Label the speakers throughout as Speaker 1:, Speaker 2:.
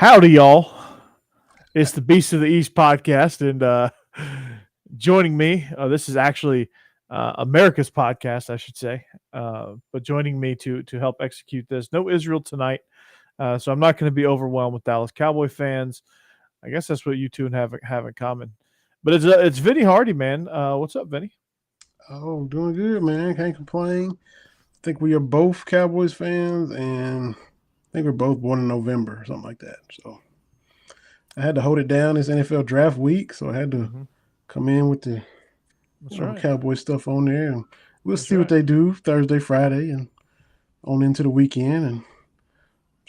Speaker 1: Howdy, y'all. It's the Beast of the East podcast, and joining me, this is actually America's podcast, I should say, but joining me to help execute this. No Israel tonight, so I'm not going to be overwhelmed with Dallas Cowboy fans. I guess that's what you two have in common. But it's Vinny Hardy, man. What's up, Vinny?
Speaker 2: Oh, doing good, man. Can't complain. I think we are both Cowboys fans, and I think we're both born in November or something like that. So I had to hold it down this NFL draft week, so I had to come in with the Cowboy stuff on there, and we'll see what they do Thursday, Friday, and on into the weekend, and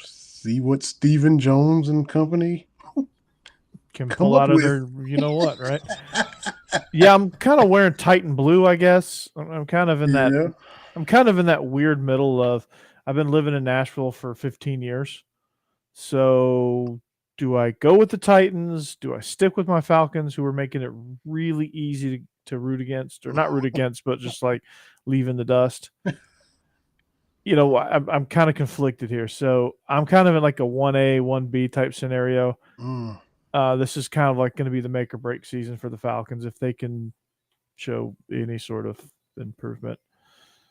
Speaker 2: see what Stephen Jones and company
Speaker 1: can pull out of their, you know what, right? Yeah, I'm kind of wearing Titan blue, I guess. I'm kind of in that. Yeah. I'm kind of in that weird middle of. I've been living in Nashville for 15 years, so do I go with the Titans? Do I stick with my Falcons, who are making it really easy to root against, or not root against, but just like leaving the dust? You know, I'm kind of conflicted here, so I'm kind of in like a 1A, 1B type scenario. This is kind of like going to be the make or break season for the Falcons if they can show any sort of improvement.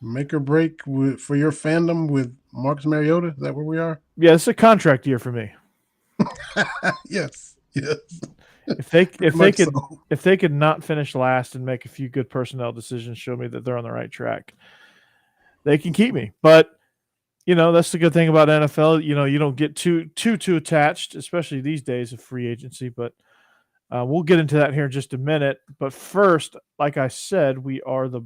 Speaker 2: Make or break for your fandom with Marcus Mariota? Is that where we are?
Speaker 1: Yeah, it's a contract year for me.
Speaker 2: Yes.
Speaker 1: If they could not finish last and make a few good personnel decisions, show me that they're on the right track, they can keep me. But you know, that's the good thing about NFL. You know, you don't get too attached, especially these days of free agency. But we'll get into that here in just a minute. But first, like I said, we are the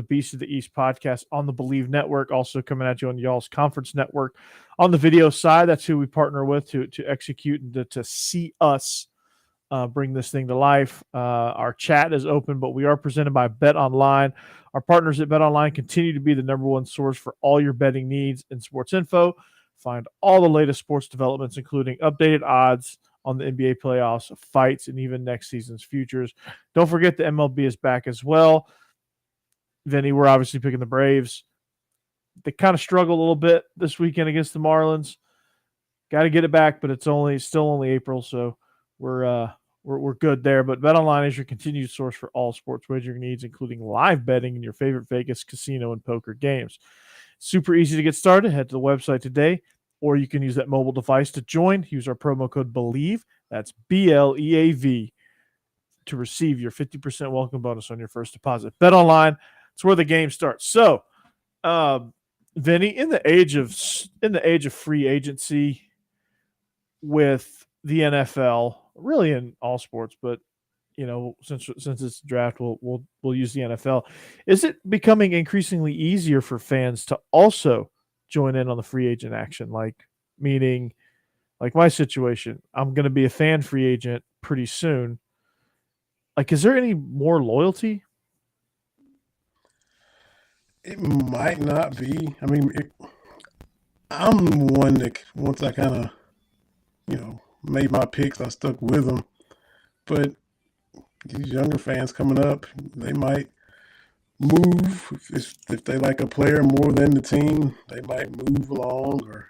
Speaker 1: Beast of the East podcast on the Bleav Network, also coming at you on y'all's conference network. On the video side, that's who we partner with to execute and to see us bring this thing to life. Our chat is open, but we are presented by Betonline. Our partners at Betonline continue to be the number one source for all your betting needs and sports info. Find all the latest sports developments, including updated odds on the NBA playoffs, fights, and even next season's futures. Don't forget the MLB is back as well. Vinny, we're obviously picking the Braves. They kind of struggled a little bit this weekend against the Marlins. Got to get it back, but it's still only April, so we're good there. But BetOnline is your continued source for all sports wagering needs, including live betting in your favorite Vegas, casino, and poker games. Super easy to get started. Head to the website today, or you can use that mobile device to join. Use our promo code Bleav, that's BLEAV, to receive your 50% welcome bonus on your first deposit. BetOnline, it's where the game starts. So, Vinny, in the age of free agency with the NFL, really in all sports, but you know, since it's draft, we'll use the NFL. Is it becoming increasingly easier for fans to also join in on the free agent action? Like, meaning, like my situation, I'm going to be a fan free agent pretty soon. Like, is there any more loyalty?
Speaker 2: It might not be. I mean, I'm one that once I kind of, made my picks, I stuck with them. But these younger fans coming up, they might move. If they like a player more than the team, they might move along, or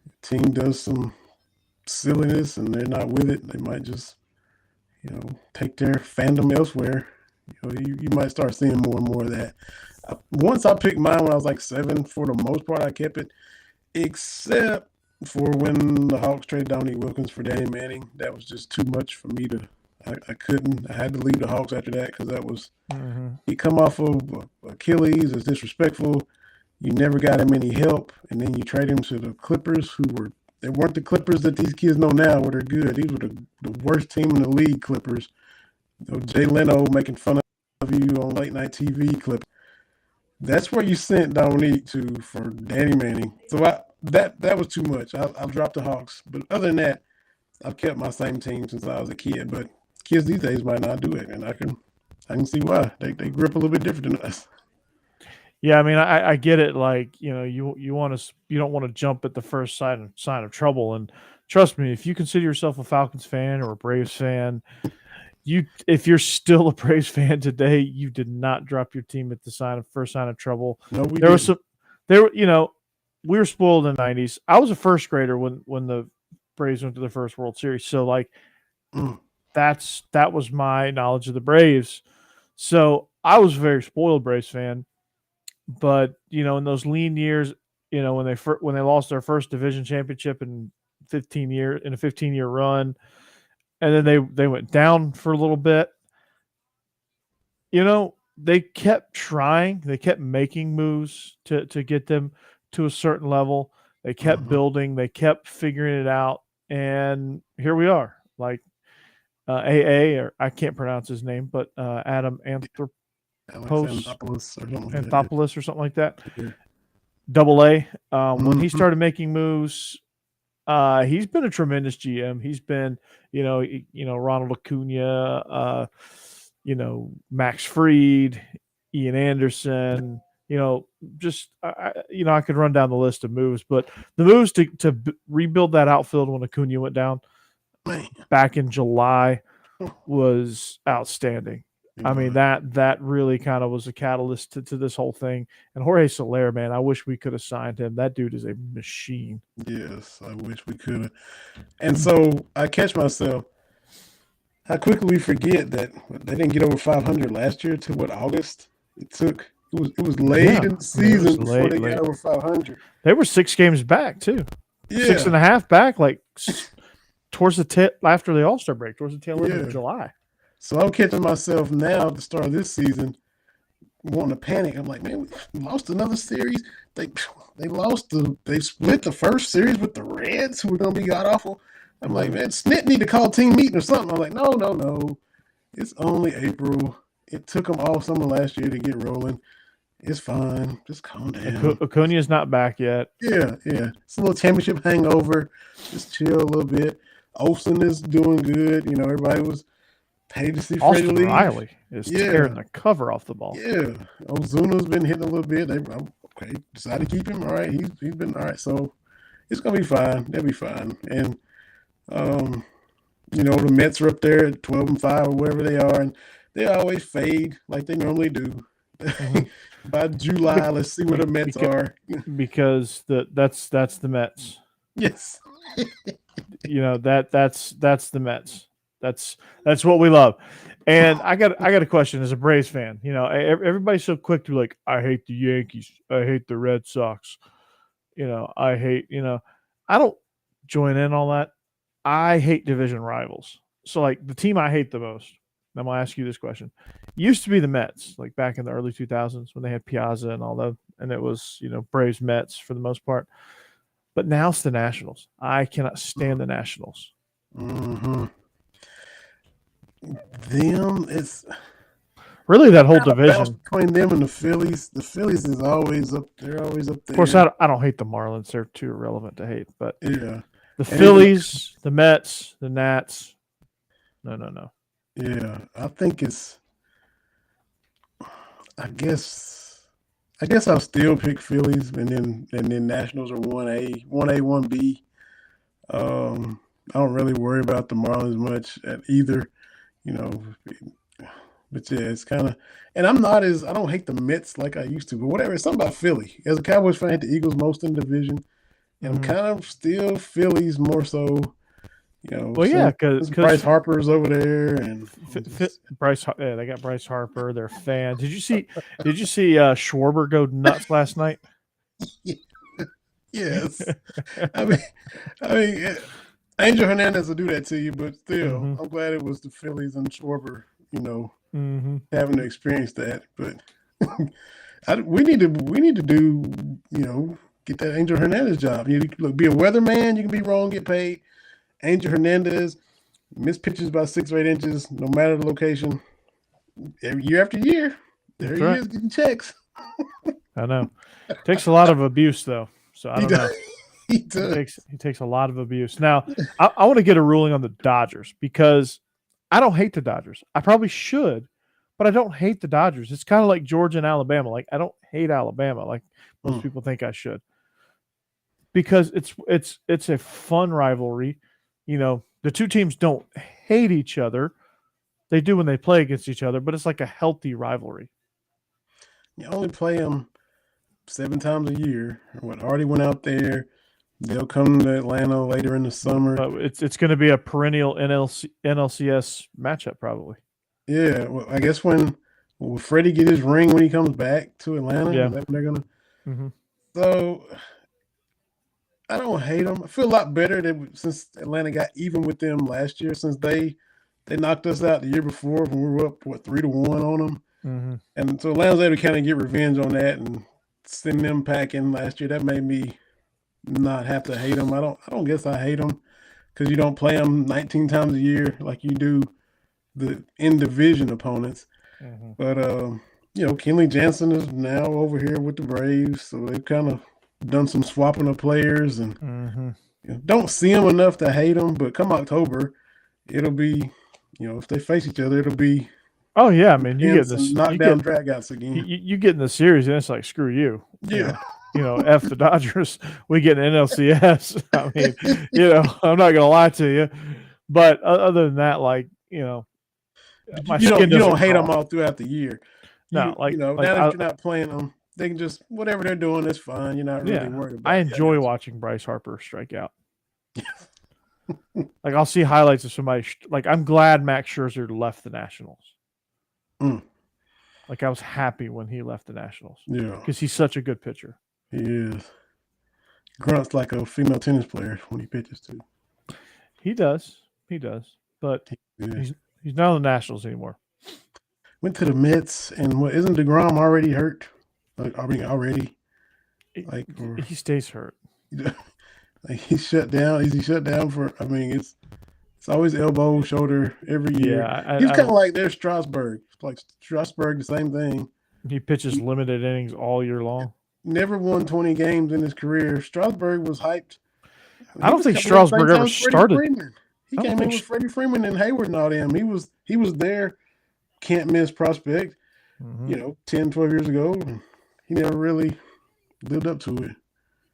Speaker 2: the team does some silliness and they're not with it, they might just, take their fandom elsewhere. You might start seeing more and more of that. Once I picked mine when I was like 7, for the most part, I kept it, except for when the Hawks traded Dominique Wilkins for Danny Manning. That was just too much for me to. I couldn't. I had to leave the Hawks after that because that was he come off of Achilles. It's disrespectful. You never got him any help, and then you trade him to the Clippers, they weren't the Clippers that these kids know now, where they're good. These were the worst team in the league, Clippers. Jay Leno making fun of you on late night TV clip. That's where you sent Dominique for Danny Manning. So that was too much. I've dropped the Hawks. But other than that, I've kept my same team since I was a kid. But kids these days might not do it, and I can see why. They grew up a little bit different than us.
Speaker 1: Yeah, I mean, I get it. Like, you don't want to jump at the first sign of trouble. And trust me, if you consider yourself a Falcons fan or a Braves fan, if you're still a Braves fan today, you did not drop your team at the first sign of trouble.
Speaker 2: No, we didn't.
Speaker 1: We were spoiled in the 90s. I was a first grader when the Braves went to their first World Series. So like
Speaker 2: Mm.
Speaker 1: that was my knowledge of the Braves. So I was a very spoiled Braves fan. But in those lean years, when they lost their first division championship in a 15-year run, and then they went down for a little bit. They kept trying. They kept making moves to get them to a certain level. They kept building. They kept figuring it out, and here we are. Like AA, or I can't pronounce his name, but Adam Anthopoulos or something like that.
Speaker 2: Yeah.
Speaker 1: Double A. When he started making moves, he's been a tremendous GM. He's been, Ronald Acuna, Max Fried, Ian Anderson. Just I could run down the list of moves, but the moves to rebuild that outfield when Acuna went down back in July was outstanding. I mean, that really kind of was a catalyst to this whole thing. And Jorge Soler, man, I wish we could have signed him. That dude is a machine.
Speaker 2: Yes, I wish we could have. And so I catch myself. How quickly we forget that they didn't get over 500 last year to what, August? It took. It was late in the season before they got over 500.
Speaker 1: They were 6 games back too.
Speaker 2: Yeah.
Speaker 1: 6.5 back, like towards the tip after the All-Star break, towards the tail end of July.
Speaker 2: So I'm catching myself now at the start of this season wanting to panic. I'm like, man, we lost another series. They split the first series with the Reds, who were gonna be god awful. I'm like, man, Snit need to call team meeting or something. I'm like, no. It's only April. It took them all summer last year to get rolling. It's fine. Just calm down.
Speaker 1: Acuna's not back yet.
Speaker 2: Yeah. It's a little championship hangover. Just chill a little bit. Olsen is doing good. Everybody was paid to see Freddie
Speaker 1: Austin
Speaker 2: Lee.
Speaker 1: Riley is tearing the cover off the ball.
Speaker 2: Yeah. Ozuna's been hitting a little bit. They decided to keep him. All right. He's been all right. So it's going to be fine. They'll be fine. And, the Mets are up there at 12-5 or wherever they are, and they always fade like they normally do. By July, let's see where the Mets are.
Speaker 1: Because that's the Mets.
Speaker 2: Yes.
Speaker 1: That's the Mets. That's what we love. And I got a question as a Braves fan. Everybody's so quick to be like, I hate the Yankees. I hate the Red Sox. I hate, I don't join in all that. I hate division rivals. So like the team I hate the most, I'm going to ask you this question. It used to be the Mets, like back in the early 2000s when they had Piazza and all that. And it was, Braves Mets for the most part. But now it's the Nationals. I cannot stand the Nationals.
Speaker 2: Mm-hmm. Them, it's
Speaker 1: really that whole division
Speaker 2: between them and the Phillies. The Phillies is always up. They're always up there.
Speaker 1: Of course, I don't hate the Marlins. They're too irrelevant to hate. But
Speaker 2: yeah,
Speaker 1: the Phillies, the Mets, the Nats. No.
Speaker 2: Yeah, I think it's. I guess I'll still pick Phillies, and then Nationals are 1A, 1B. I don't really worry about the Marlins much at either. But yeah, it's kind of, and I don't hate the Mets like I used to, but whatever. It's something about Philly. As a Cowboys fan, I hate the Eagles most in the division, and I'm kind of still Phillies more so.
Speaker 1: Well, yeah, because
Speaker 2: Bryce Harper's over there, and
Speaker 1: they got Bryce Harper. They're fans. Did you see Schwarber go nuts last night?
Speaker 2: Yes, I mean, Angel Hernandez will do that to you, but still, I'm glad it was the Phillies and Schwarber, having to experience that. But we need to do, get that Angel Hernandez job. You look, be a weatherman. You can be wrong, get paid. Angel Hernandez missed pitches by 6 or 8 inches, no matter the location. Year after year, there he is getting checks.
Speaker 1: I know. Takes a lot of abuse, though. So I don't know.
Speaker 2: He does.
Speaker 1: He takes a lot of abuse. Now, I want to get a ruling on the Dodgers because I don't hate the Dodgers. I probably should, but I don't hate the Dodgers. It's kind of like Georgia and Alabama. Like I don't hate Alabama like most people think I should, because it's a fun rivalry. The two teams don't hate each other. They do when they play against each other, but it's like a healthy rivalry.
Speaker 2: You only play them 7 times a year. Hardy went out there, they'll come to Atlanta later in the summer.
Speaker 1: But it's going to be a perennial NLCS matchup probably.
Speaker 2: Yeah, well, I guess will Freddie get his ring when he comes back to Atlanta?
Speaker 1: Yeah.
Speaker 2: Is that when they're gonna?
Speaker 1: Mm-hmm.
Speaker 2: So I don't hate them. I feel a lot better since Atlanta got even with them last year. Since they knocked us out the year before when we were up 3-1 on them,
Speaker 1: Mm-hmm.
Speaker 2: and so Atlanta's able to kind of get revenge on that and send them packing last year. That made me not have to hate them. I don't guess I hate them because you don't play them 19 times a year like you do the in division opponents.
Speaker 1: Mm-hmm.
Speaker 2: But Kenley Jansen is now over here with the Braves, so they've kind of done some swapping of players, and
Speaker 1: Mm-hmm.
Speaker 2: Don't see them enough to hate them. But come October, it'll be, if they face each other, it'll be.
Speaker 1: Oh yeah, I mean you get this
Speaker 2: knockdown dragouts again.
Speaker 1: You get in the series and it's like screw you.
Speaker 2: Yeah.
Speaker 1: F the Dodgers. We get an NLCS. I mean, I'm not gonna lie to you, but other than that, like you
Speaker 2: don't hate them all throughout the year.
Speaker 1: No,
Speaker 2: now that you're not playing them, they can just whatever they're doing is fine. You're not really worried about it.
Speaker 1: I enjoy watching Bryce Harper strike out. Like I'll see highlights of somebody. Like I'm glad Max Scherzer left the Nationals.
Speaker 2: Mm.
Speaker 1: Like I was happy when he left the Nationals.
Speaker 2: Yeah,
Speaker 1: because he's such a good pitcher.
Speaker 2: He is. Grunts like a female tennis player when he pitches too.
Speaker 1: He does, but he's not on the Nationals anymore.
Speaker 2: Went to the Mets, and isn't DeGrom already hurt? Already.
Speaker 1: He stays hurt.
Speaker 2: Like he's shut down. Is he shut down for? I mean, it's always elbow, shoulder every year. Yeah, he's kind of like their Strasburg. Like Strasburg, the same thing.
Speaker 1: He pitches limited innings all year long.
Speaker 2: Never won 20 games in his career. Strasburg was hyped.
Speaker 1: I don't think Strasburg ever started.
Speaker 2: He came in with Freddie Freeman and Hayward and all them. He was their can't miss prospect. Mm-hmm. 10, 12 years ago. And he never really lived up to it.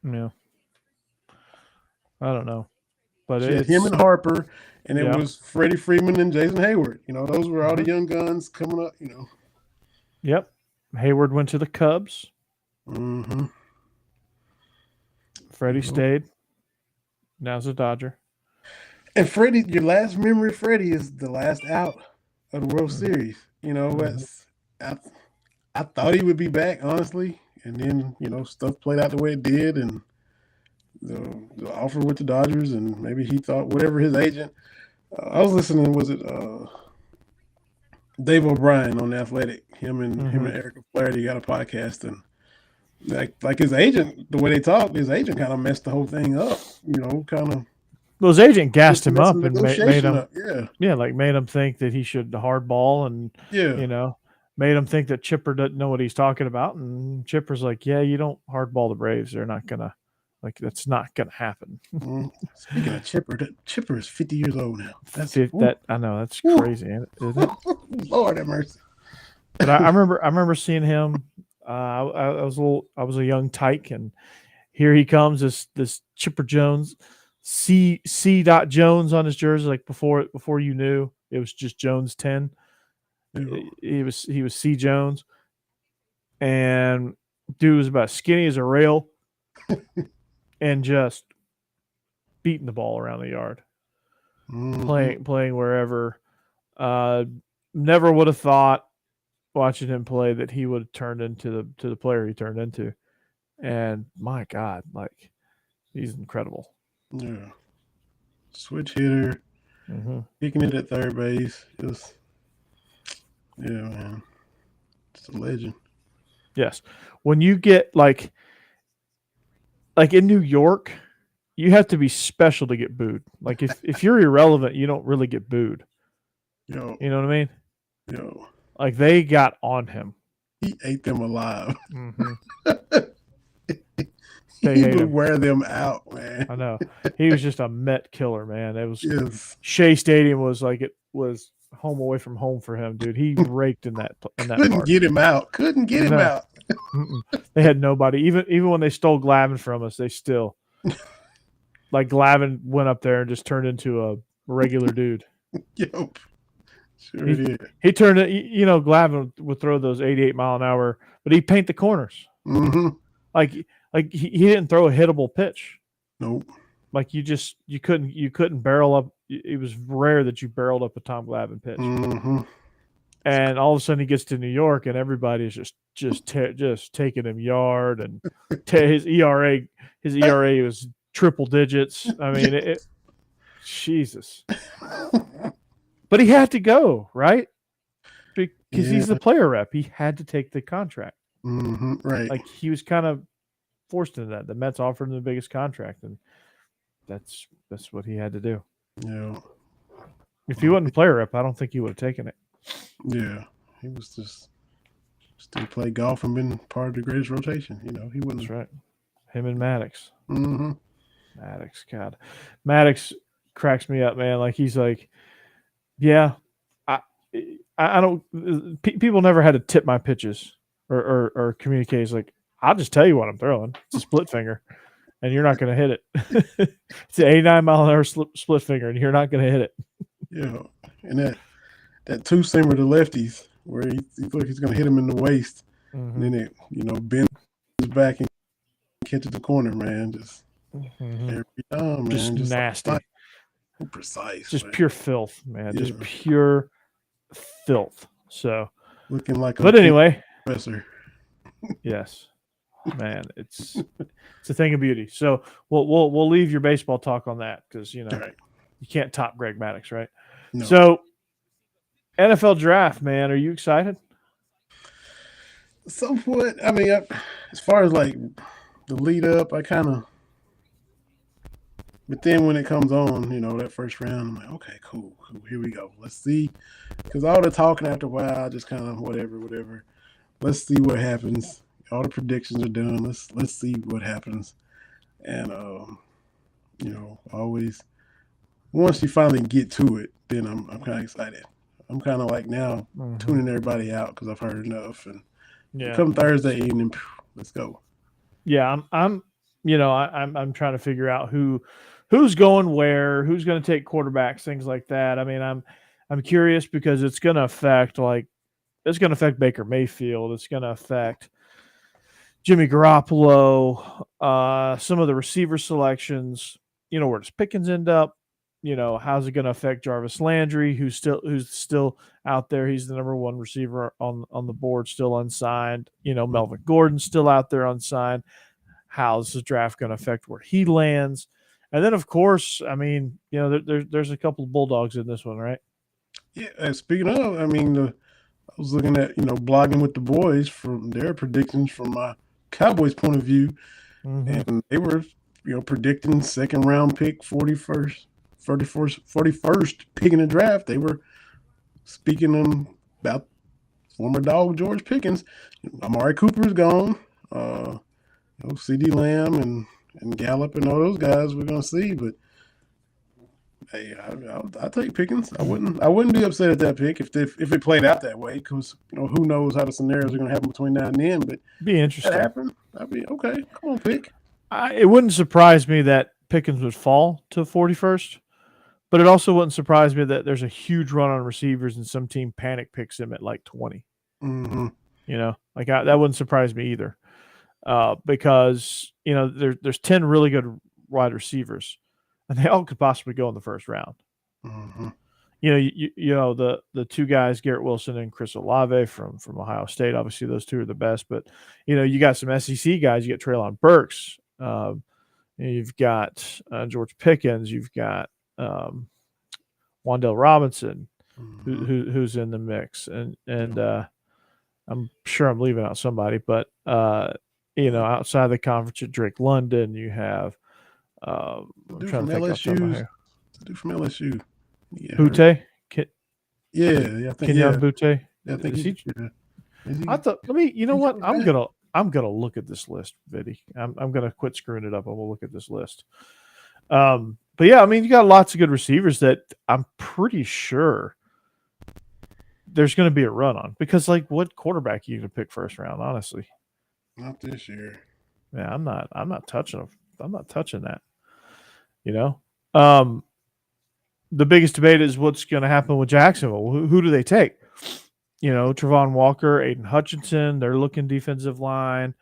Speaker 1: Yeah. I don't know. But
Speaker 2: it's him and Harper, and it was Freddie Freeman and Jason Hayward. Those were all the young guns coming up,
Speaker 1: Yep. Hayward went to the Cubs.
Speaker 2: Mm-hmm.
Speaker 1: Freddie stayed. Now's a Dodger.
Speaker 2: And Freddie, your last memory of Freddie is the last out of the World Series. I thought he would be back, honestly. And then, stuff played out the way it did, and the offer with the Dodgers, and maybe he thought whatever his agent. I was listening. Was it Dave O'Brien on The Athletic? Him and Erica Flaherty got a podcast, and like his agent, the way they talked, his agent kind of messed the whole thing up. Kind of.
Speaker 1: Well, his agent gassed him up and made him, made him think that he should hardball, and made him think that Chipper doesn't know what he's talking about, and Chipper's like, yeah, you don't hardball the Braves. They're not gonna. Like that's not gonna happen.
Speaker 2: Speaking of Chipper is 50 years old now.
Speaker 1: I know that's crazy, isn't it?
Speaker 2: Lord have mercy.
Speaker 1: But I remember seeing him. I was a young tyke, and here he comes. This Chipper Jones, C. Jones on his jersey. Like before you knew it was just Jones 10. He was C Jones, and dude was about as skinny as a rail. And just beating the ball around the yard, playing wherever. Never would have thought watching him play that he would have turned into the player he turned into. And my God, like he's incredible.
Speaker 2: Yeah, switch hitter, kicking it at third base. Man, it's a legend.
Speaker 1: Yes, when you get like in New York, you have to be special to get booed. Like if you're irrelevant, you don't really get booed. You know what I mean? Like they got on him.
Speaker 2: He ate them alive.
Speaker 1: They
Speaker 2: he would wear them out, man.
Speaker 1: I know. He was just a Met killer, man. It was Shea Stadium was like it was home away from home for him, dude. He raked in that
Speaker 2: Couldn't get him out.
Speaker 1: They had nobody. Even when they stole Glavine from us, they still like Glavine went up there and just turned into a regular dude.
Speaker 2: Yep. Sure did.
Speaker 1: He turned it, Glavine would throw those 88-mile-an-hour, but he'd paint the corners.
Speaker 2: Mm-hmm.
Speaker 1: Like he didn't throw a hittable pitch.
Speaker 2: Nope.
Speaker 1: Like you couldn't barrel up. It was rare that you barreled up a Tom Glavine pitch.
Speaker 2: Mm-hmm.
Speaker 1: And all of a sudden he gets to New York and everybody's just taking him yard, and his ERA was triple digits. I mean, Jesus. But he had to go, right? Because he's the player rep. He had to take the contract.
Speaker 2: Mm-hmm. Right.
Speaker 1: Like he was kind of forced into that. The Mets offered him the biggest contract, and that's what he had to do.
Speaker 2: Yeah.
Speaker 1: If he wasn't player rep, I don't think he would have taken it.
Speaker 2: Yeah. He was just still play golf and been part of the greatest rotation. You know, he wouldn't.
Speaker 1: That's right. Him and Maddox.
Speaker 2: Mm-hmm.
Speaker 1: Maddox, God. Maddox cracks me up, man. Like he's like, yeah, I don't. People never had to tip my pitches or communicate. It's like, I'll just tell you what I'm throwing. It's a split finger, and you're not going to hit it. It's an 89-mile-an-hour split finger, and you're not going to hit it.
Speaker 2: Yeah, and that two-seamer to lefties where he looks he's going to hit him in the waist, and then it bends back and catches the corner, man. Just every time, man.
Speaker 1: Just nasty.
Speaker 2: Like, precise.
Speaker 1: Just
Speaker 2: man.
Speaker 1: pure filth, man.
Speaker 2: Yeah.
Speaker 1: Just pure filth. So
Speaker 2: looking like
Speaker 1: but anyway,
Speaker 2: professor.
Speaker 1: Yes, man, it's a thing of beauty. So we'll leave your baseball talk on that because you can't top Greg Maddux, right?
Speaker 2: No.
Speaker 1: So NFL draft, man, are you excited?
Speaker 2: Somewhat. I mean, as far as like the lead up, I kind of. But then when it comes on, that first round, I'm like, okay, cool, here we go. Let's see. Because all the talking after a while, I just kind of whatever. Let's see what happens. All the predictions are done. Let's see what happens. And, always, once you finally get to it, then I'm kind of excited. I'm kind of like now tuning everybody out because I've heard enough. And come Thursday evening, let's go.
Speaker 1: Yeah, I'm trying to figure out who's going where, who's going to take quarterbacks, things like that. I mean, I'm curious because it's going to affect Baker Mayfield. It's going to affect Jimmy Garoppolo, some of the receiver selections. Where does Pickens end up? How's it going to affect Jarvis Landry, who's still out there? He's the number one receiver on the board, still unsigned. Melvin Gordon's still out there unsigned. How's the draft going to affect where he lands? And then, of course, I mean, there's a couple of Bulldogs in this one, right?
Speaker 2: Yeah. Speaking of, I mean, I was looking at blogging with the boys from their predictions from my Cowboys point of view, and they were predicting second round pick, 41st pick in the draft. They were speaking about former dog George Pickens. Amari Cooper's gone. CD Lamb and Gallup and all those guys we're gonna see, but hey, I'll take Pickens. I wouldn't be upset at that pick if it played out that way because who knows how the scenarios are gonna happen between now and then. But
Speaker 1: be interesting.
Speaker 2: That happened. I'd be okay. Come on, pick.
Speaker 1: It wouldn't surprise me that Pickens would fall to 41st, but it also wouldn't surprise me that there's a huge run on receivers and some team panic picks him at like 20.
Speaker 2: Mm-hmm.
Speaker 1: That wouldn't surprise me either. Because there's 10 really good wide receivers, and they all could possibly go in the first round.
Speaker 2: Mm-hmm.
Speaker 1: The two guys, Garrett Wilson and Chris Olave from Ohio State. Obviously, those two are the best. But you got some SEC guys. You got Treylon Burks. You've got George Pickens. You've got Wan'Dale Robinson, who's in the mix, and I'm sure I'm leaving out somebody, but. Outside the conference at Drake London, you have I'm trying to think off the top of my head.
Speaker 2: Dude from LSU. Yeah.
Speaker 1: Butte?
Speaker 2: I think
Speaker 1: Kenyon Butte?
Speaker 2: Yeah, I think
Speaker 1: he? I thought what? I'm gonna look at this list, Vinny. I'm gonna quit screwing it up and we'll look at this list. But yeah, I mean you got lots of good receivers that I'm pretty sure there's gonna be a run on because what quarterback are you gonna pick first round, honestly?
Speaker 2: Not this year.
Speaker 1: Yeah, I'm not touching that. The biggest debate is what's going to happen with Jacksonville. Who do they take? Travon Walker, Aiden Hutchinson. They're looking defensive line.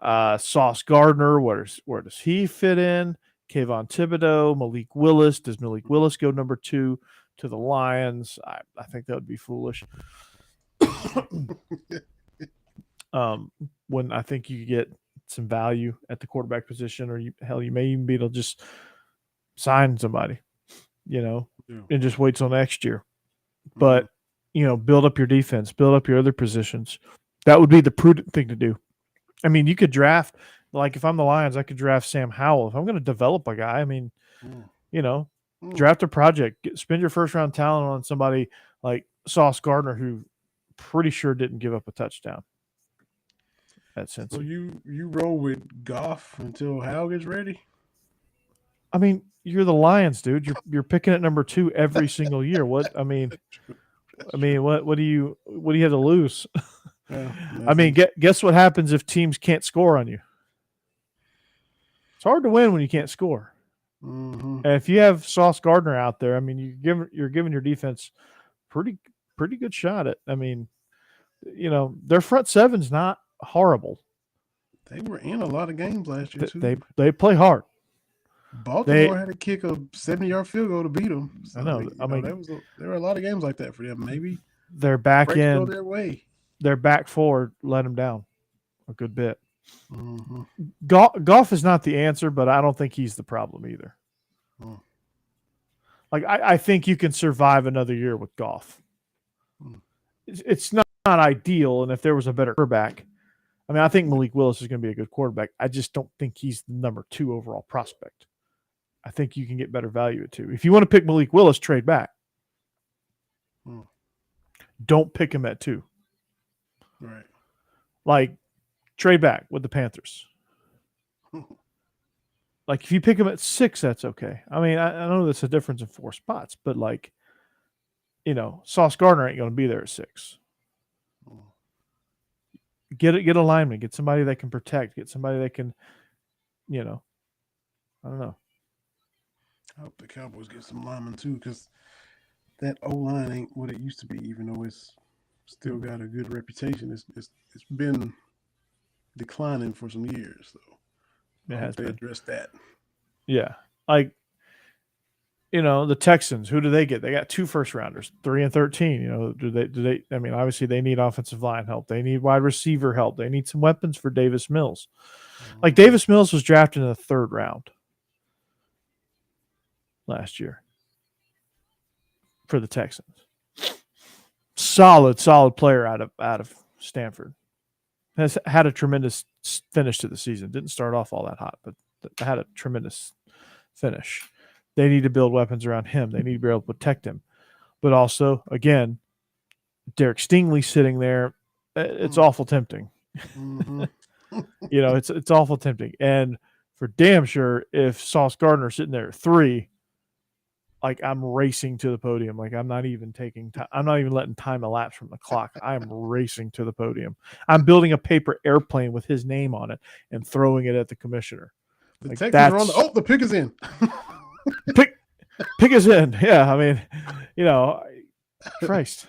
Speaker 1: Sauce Gardner. Where does he fit in? Kayvon Thibodeau, Malik Willis. Does Malik Willis go number 2 to the Lions? I think that would be foolish. When I think you get some value at the quarterback position, or you may even be able to just sign somebody, and just wait till next year. But, build up your defense, build up your other positions. That would be the prudent thing to do. I mean, you could draft, like if I'm the Lions, I could draft Sam Howell. If I'm going to develop a guy, I mean, draft a project, spend your first round talent on somebody like Sauce Gardner, who pretty sure didn't give up a touchdown. So
Speaker 2: you roll with Goff until Howell gets ready?
Speaker 1: I mean, you're the Lions, dude. You're picking at number 2 every single year. What do you have to lose?
Speaker 2: Yeah,
Speaker 1: I mean, guess what happens if teams can't score on you? It's hard to win when you can't score.
Speaker 2: Mm-hmm.
Speaker 1: And if you have Sauce Gardner out there, I mean, you're giving your defense pretty good shot at. I mean, their front seven's not horrible.
Speaker 2: They were in a lot of games last year too.
Speaker 1: They play hard.
Speaker 2: Baltimore had to kick a 70-yard field goal to beat them. So,
Speaker 1: I know.
Speaker 2: There were a lot of games like that for them. Maybe
Speaker 1: their back end,
Speaker 2: their way.
Speaker 1: Their back four let them down a good bit.
Speaker 2: Mm-hmm.
Speaker 1: Goff is not the answer, but I don't think he's the problem either.
Speaker 2: Mm.
Speaker 1: Like I think you can survive another year with Goff.
Speaker 2: Mm.
Speaker 1: It's not ideal, and if there was a better quarterback, I mean, I think Malik Willis is going to be a good quarterback. I just don't think he's the number 2 overall prospect. I think you can get better value at 2. If you want to pick Malik Willis, trade back.
Speaker 2: Mm.
Speaker 1: Don't pick him at 2.
Speaker 2: Right.
Speaker 1: Like, trade back with the Panthers. Like, if you pick him at 6, that's okay. I mean, I know that's a difference in 4 spots, but like, Sauce Gardner ain't going to be there at 6. Get a lineman, get somebody that can protect, get somebody that can, I don't know.
Speaker 2: I hope the Cowboys get some linemen too, because that O-line ain't what it used to be, even though it's still got a good reputation. It's been declining for some years, so I hope they address that.
Speaker 1: Yeah, like the Texans. Who do they get? They got 2 first rounders, 3 and 13. Do they? I mean, obviously they need offensive line help. They need wide receiver help. They need some weapons for Davis Mills. Mm-hmm. Like Davis Mills was drafted in the 3rd round last year for the Texans. Solid player out of Stanford. Has had a tremendous finish to the season. Didn't start off all that hot, but had a tremendous finish. They need to build weapons around him. They need to be able to protect him. But also, again, Derek Stingley sitting there, it's awful tempting.
Speaker 2: Mm-hmm.
Speaker 1: It's awful tempting. And for damn sure, if Sauce Gardner sitting there at 3, like I'm racing to the podium. Like I'm not even taking time. I'm not even letting time elapse from the clock. I'm racing to the podium. I'm building a paper airplane with his name on it and throwing it at the commissioner.
Speaker 2: The Texans are on the pick is in.
Speaker 1: Pick is in. Yeah, I mean, Christ.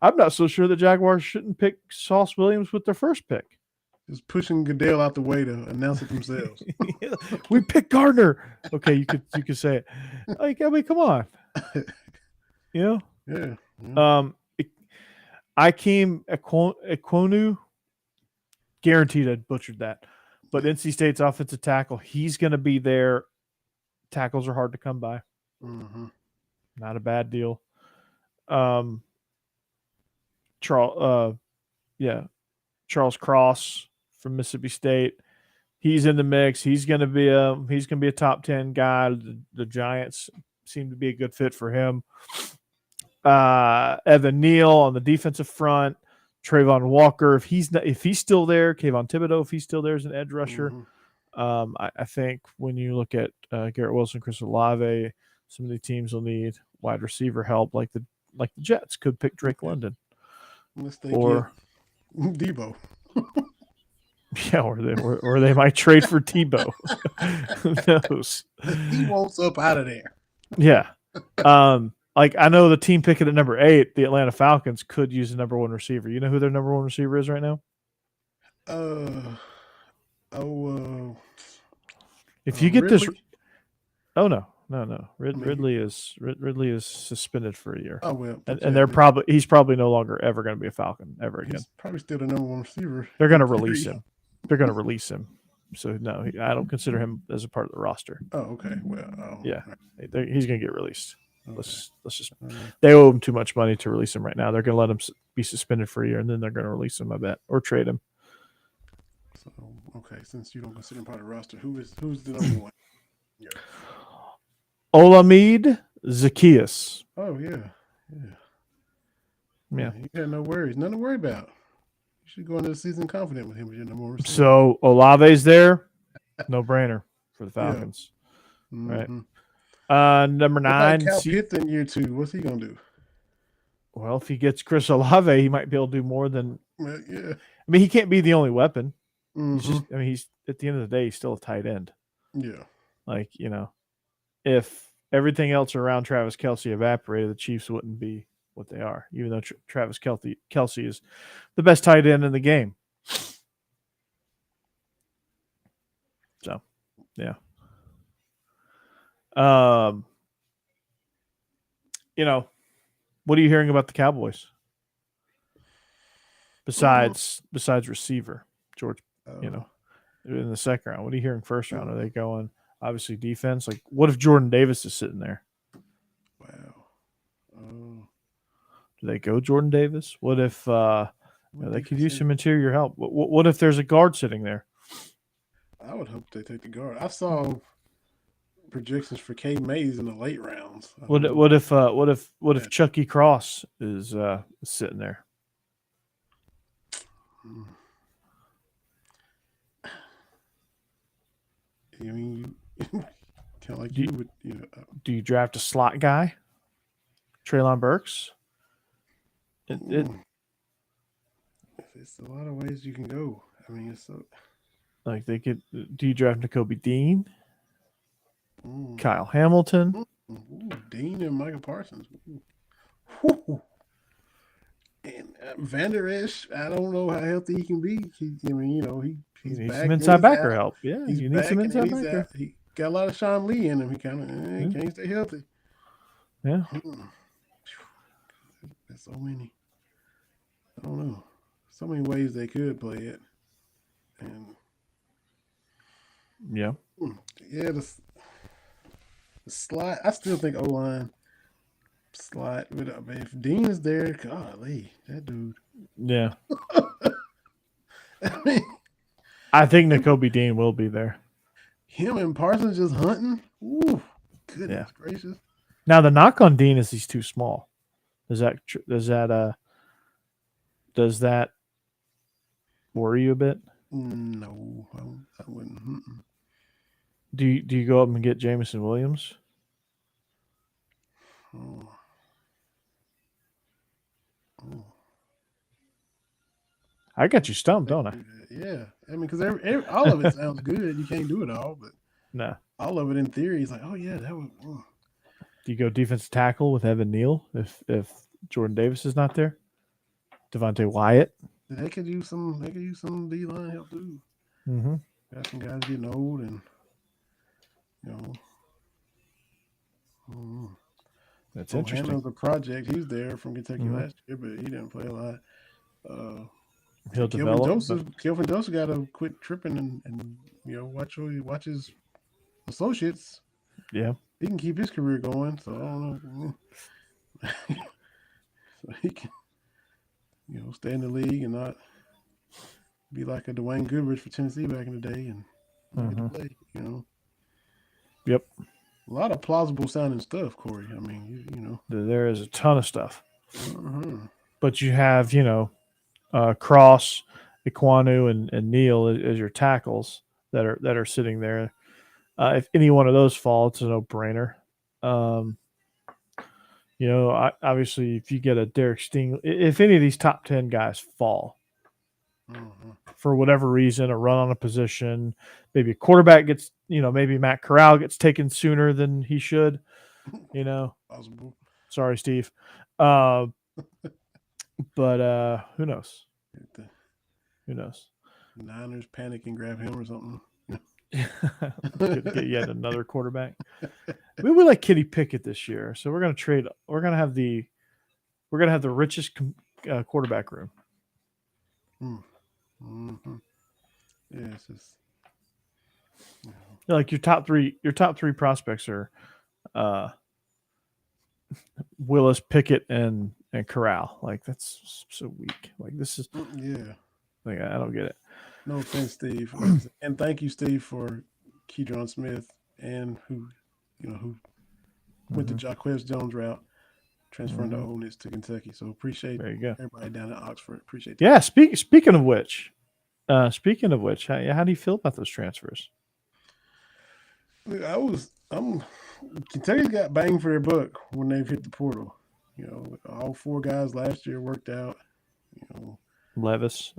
Speaker 1: I'm not so sure the Jaguars shouldn't pick Sauce Williams with their first pick.
Speaker 2: Just pushing Goodell out the way to announce it themselves.
Speaker 1: We picked Gardner. Okay, you could say it. Like, I mean, come on.
Speaker 2: Yeah.
Speaker 1: Ikem Ekwonu, guaranteed I butchered that. But NC State's offensive tackle, he's going to be there. Tackles are hard to come by.
Speaker 2: Mm-hmm.
Speaker 1: Not a bad deal. Charles Cross from Mississippi State, he's in the mix. He's going to be a top 10 guy. The Giants seem to be a good fit for him. Evan Neal on the defensive front. Trayvon Walker, if he's still there, Kayvon Thibodeau, if he's still there as an edge rusher. Mm-hmm. I think when you look at Garrett Wilson, Chris Olave, some of the teams will need wide receiver help, like the Jets could pick Drake London, or
Speaker 2: Debo.
Speaker 1: Yeah, or they might trade for Tebow. Who knows?
Speaker 2: Tebow's up out of there.
Speaker 1: Yeah. Like I know the team picking at number 8, the Atlanta Falcons, could use a number 1 receiver. You know who their number 1 receiver is right now? If you get this,
Speaker 2: Ridley?
Speaker 1: oh no. Ridley is suspended for a year.
Speaker 2: Oh well,
Speaker 1: And they're he's probably no longer ever going to be a Falcon ever again.
Speaker 2: He's probably still the number one receiver.
Speaker 1: They're going to release him. They're going to release him. So no, I don't consider him as a part of the roster.
Speaker 2: Oh, okay. Well,
Speaker 1: yeah, he's going to get released. Okay. Let's just.
Speaker 2: Okay.
Speaker 1: They owe him too much money to release him right now. They're going to let him be suspended for a year, and then they're going to release him, I bet, or trade him.
Speaker 2: So okay, since you don't consider him part of the roster, who's the number one? Yeah.
Speaker 1: Olamide Zaccheaus.
Speaker 2: Oh yeah. You got no worries, nothing to worry about. You should go into the season confident with him as your number one receiver.
Speaker 1: So Olave's there, no brainer for the Falcons, right? Number 9,
Speaker 2: Cal Pitts in year 2. What's he gonna do?
Speaker 1: Well, if he gets Chris Olave, he might be able to do more than.
Speaker 2: Well, yeah.
Speaker 1: I mean, he can't be the only weapon.
Speaker 2: Mm-hmm.
Speaker 1: He's at the end of the day, he's still a tight end.
Speaker 2: Yeah.
Speaker 1: Like, if everything else around Travis Kelce evaporated, the Chiefs wouldn't be what they are, even though Travis Kelce is the best tight end in the game. So, yeah. What are you hearing about the Cowboys? Besides receiver, George, in the second round, what are you hearing first round? Are they going obviously defense? Like, what if Jordan Davis is sitting there?
Speaker 2: Wow.
Speaker 1: Do they go Jordan Davis? What if they could use some interior help? What if there's a guard sitting there?
Speaker 2: I would hope they take the guard. I saw projections for K Mays in the late rounds.
Speaker 1: What if Chucky Cross is sitting there?
Speaker 2: I mean, kind of like you would.
Speaker 1: Do you draft a slot guy? Treylon Burks?
Speaker 2: It's a lot of ways you can go. I mean, it's so.
Speaker 1: Like they could. Do you draft Nakobe Dean? Kyle Hamilton?
Speaker 2: Dean and Michael Parsons. And Vander Esch, I don't know how healthy he can be. He's
Speaker 1: needs
Speaker 2: back.
Speaker 1: Some inside backer help. Yeah, you need some inside backer.
Speaker 2: He got a lot of Sean Lee in him. He kind of can't stay healthy.
Speaker 1: Yeah.
Speaker 2: There's so many. I don't know. So many ways they could play it. And
Speaker 1: yeah.
Speaker 2: Yeah, the slot. I still think O-line slot. But if Dean is there, golly, that dude.
Speaker 1: Yeah. I think Nakobe Dean will be there.
Speaker 2: Him and Parsons just hunting. Ooh, goodness gracious.
Speaker 1: Now the knock on Dean is he's too small. Does that worry you a bit?
Speaker 2: No, I wouldn't. Mm-mm.
Speaker 1: Do you go up and get Jameson Williams?
Speaker 2: Oh.
Speaker 1: I got you stumped, don't I?
Speaker 2: Yeah, I mean, because all of it sounds good. You can't do it all, but
Speaker 1: no,
Speaker 2: all of it in theory is like, oh yeah, that would.
Speaker 1: Do you go defensive tackle with Evan Neal if Jordan Davis is not there? Devontae Wyatt.
Speaker 2: They could use some D-line help too.
Speaker 1: Mm-hmm.
Speaker 2: Got some guys getting old, and
Speaker 1: that's interesting.
Speaker 2: The project, he's there from Kentucky last year, but he didn't play a lot.
Speaker 1: He'll develop.
Speaker 2: Kelvin Joseph got to quit tripping and watch his associates.
Speaker 1: Yeah,
Speaker 2: he can keep his career going. So I don't know. So he can, stay in the league and not be like a Dwayne Goodrich for Tennessee back in the day and get to play.
Speaker 1: Yep.
Speaker 2: A lot of plausible sounding stuff, Corey. I mean,
Speaker 1: there is a ton of stuff. But you have, Cross, Iquanu, and Neal as your tackles that are sitting there. If any one of those fall, it's a no-brainer. Obviously, if you get a Derek Stingley, if any of these top 10 guys fall for whatever reason, a run on a position, maybe a quarterback gets, maybe Matt Corral gets taken sooner than he should,
Speaker 2: Possible.
Speaker 1: Sorry, Steve. But who knows? Who knows?
Speaker 2: Niners panic and grab him or something.
Speaker 1: Get yet another quarterback. We like Kenny Pickett this year, so we're gonna trade. We're gonna have the richest quarterback room.
Speaker 2: Mm-hmm. Yeah, it's just
Speaker 1: Like your top three prospects are Willis, Pickett, and Corral. Like that's so weak. Like this is Like I don't get it.
Speaker 2: No offense, Steve, and thank you, Steve, for Keydron Smith and who went the Jaquez Jones route, transferring to alumnus to Kentucky. So appreciate everybody down at Oxford. Appreciate that.
Speaker 1: Yeah. Speaking of which, how do you feel about those transfers?
Speaker 2: Kentucky's got bang for their buck when they've hit the portal. All 4 guys last year worked out.
Speaker 1: Levis.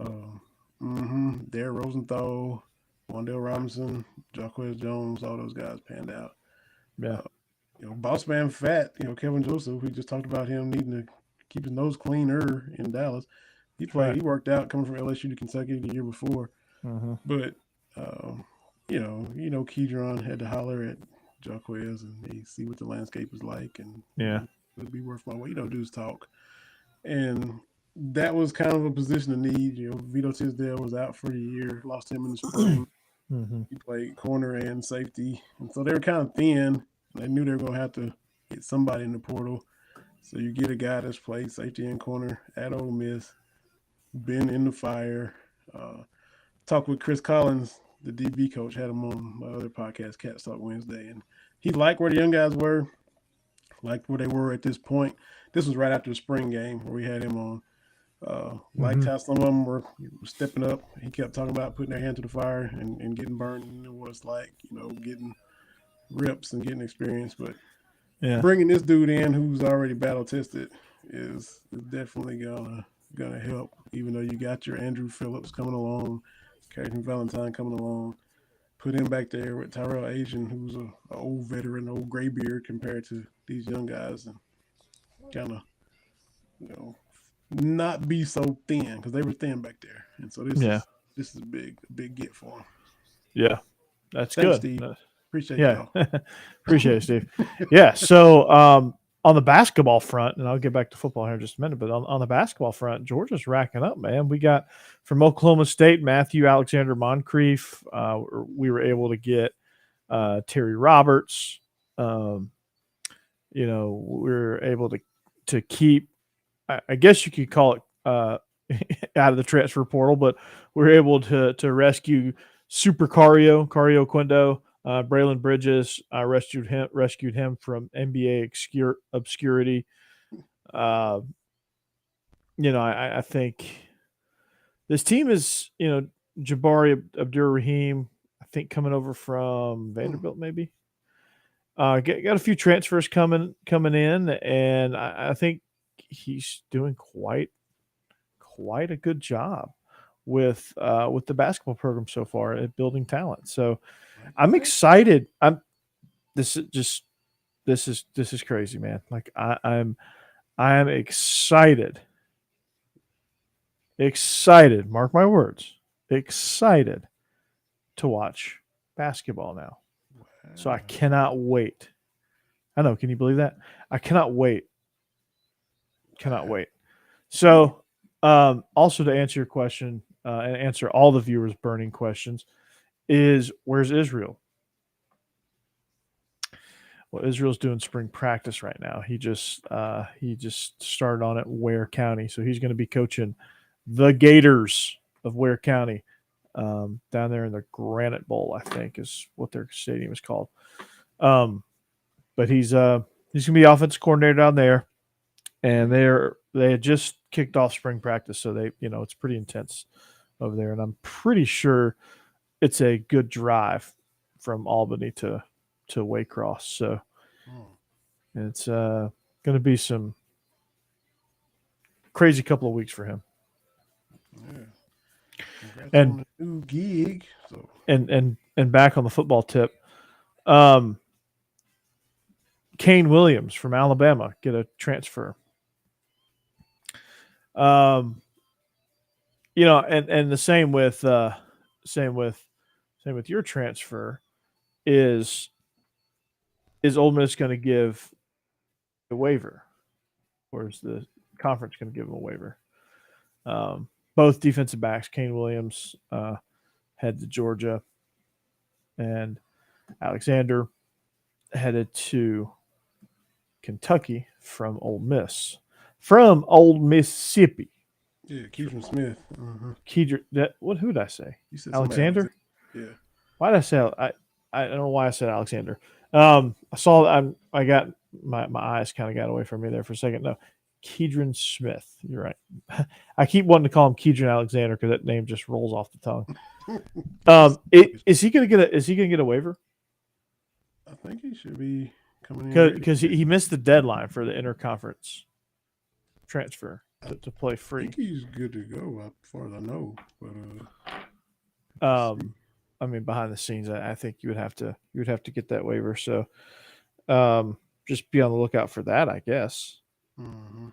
Speaker 2: Derek Rosenthal, Wandale Robinson, Jaquez Jones, all those guys panned out.
Speaker 1: Yeah.
Speaker 2: Boss man fat, Kevin Joseph, we just talked about him needing to keep his nose cleaner in Dallas. He worked out coming from LSU to Kentucky the year before. But, Keydron had to holler at Jaquez and see what the landscape was like. And it'd be worth my while. Dudes talk. And that was kind of a position of need. Vito Tisdale was out for the year, lost him in the spring. He played corner and safety. And so they were kind of thin. They knew they were going to have to get somebody in the portal. So you get a guy that's played safety and corner at Ole Miss, been in the fire. Talked with Chris Collins, the DB coach, had him on my other podcast, Cat Talk Wednesday. And he liked where the young guys were, liked where they were at this point. This was right after the spring game where we had him on. Liked how some of them were stepping up. He kept talking about putting their hand to the fire and getting burned. And it was like, getting reps and getting experience. But bringing this dude in who's already battle tested is definitely gonna help. Even though you got your Andrew Phillips coming along, Carrington Valentine coming along, put him back there with Tyrell Asian, who's an old veteran, old graybeard compared to these young guys, and kind of not be so thin because they were thin back there. And so this is a big get for them.
Speaker 1: Yeah, that's
Speaker 2: Thanks,
Speaker 1: good.
Speaker 2: Steve. Appreciate y'all.
Speaker 1: Appreciate it, Steve. Yeah. So on the basketball front, and I'll get back to football here in just a minute, but on the basketball front, Georgia's racking up, man. We got from Oklahoma State, Matthew Alexander Moncrief. We were able to get Terry Roberts. We were able to keep, I guess you could call it out of the transfer portal, but we were able to rescue Super Cario Quindo. Braylon Bridges rescued him from NBA obscurity. I think this team is, Jabari Abdur-Rahim, I think coming over from Vanderbilt, maybe. Got a few transfers coming in, and I think he's doing quite a good job with the basketball program so far at building talent. So I'm excited. This is crazy, man. Like I am excited. Mark my words. Excited to watch basketball now. Wow. So I cannot wait. I know. Can you believe that? I cannot wait. So, also to answer your question and answer all the viewers' burning questions is, where's Israel? Well, Israel's doing spring practice right now. He just started on at Ware County, so he's going to be coaching the Gators of Ware County down there in the Granite Bowl, I think is what their stadium is called. But he's going to be offensive coordinator down there, and they had just kicked off spring practice, so it's pretty intense over there, and I'm pretty sure it's a good drive from Albany to Waycross. So it's going to be some crazy couple of weeks for him.
Speaker 2: Yeah. Congrats
Speaker 1: And
Speaker 2: on the new gig. So.
Speaker 1: And back on the football tip, Kane Williams from Alabama get a transfer. And the same with same with your transfer. Is Ole Miss going to give a waiver, or is the conference going to give them a waiver? Both defensive backs, Kane Williams, head to Georgia, and Alexander headed to Kentucky from Ole Miss, from Old Mississippi.
Speaker 2: Yeah, Keidron Smith.
Speaker 1: Who did I say?
Speaker 2: You said
Speaker 1: Alexander.
Speaker 2: Yeah.
Speaker 1: Why did I say? I don't know why I said Alexander. I saw. I got my eyes kind of got away from me there for a second. No, Keidron Smith. You're right. I keep wanting to call him Keidron Alexander because that name just rolls off the tongue. Is he going to get a waiver?
Speaker 2: I think he should be coming in
Speaker 1: because he missed the deadline for the interconference transfer to play free.
Speaker 2: I think he's good to go, as far as I know. But
Speaker 1: I mean, behind the scenes, I think you would have to get that waiver. So, just be on the lookout for that, I guess.
Speaker 2: Mm-hmm.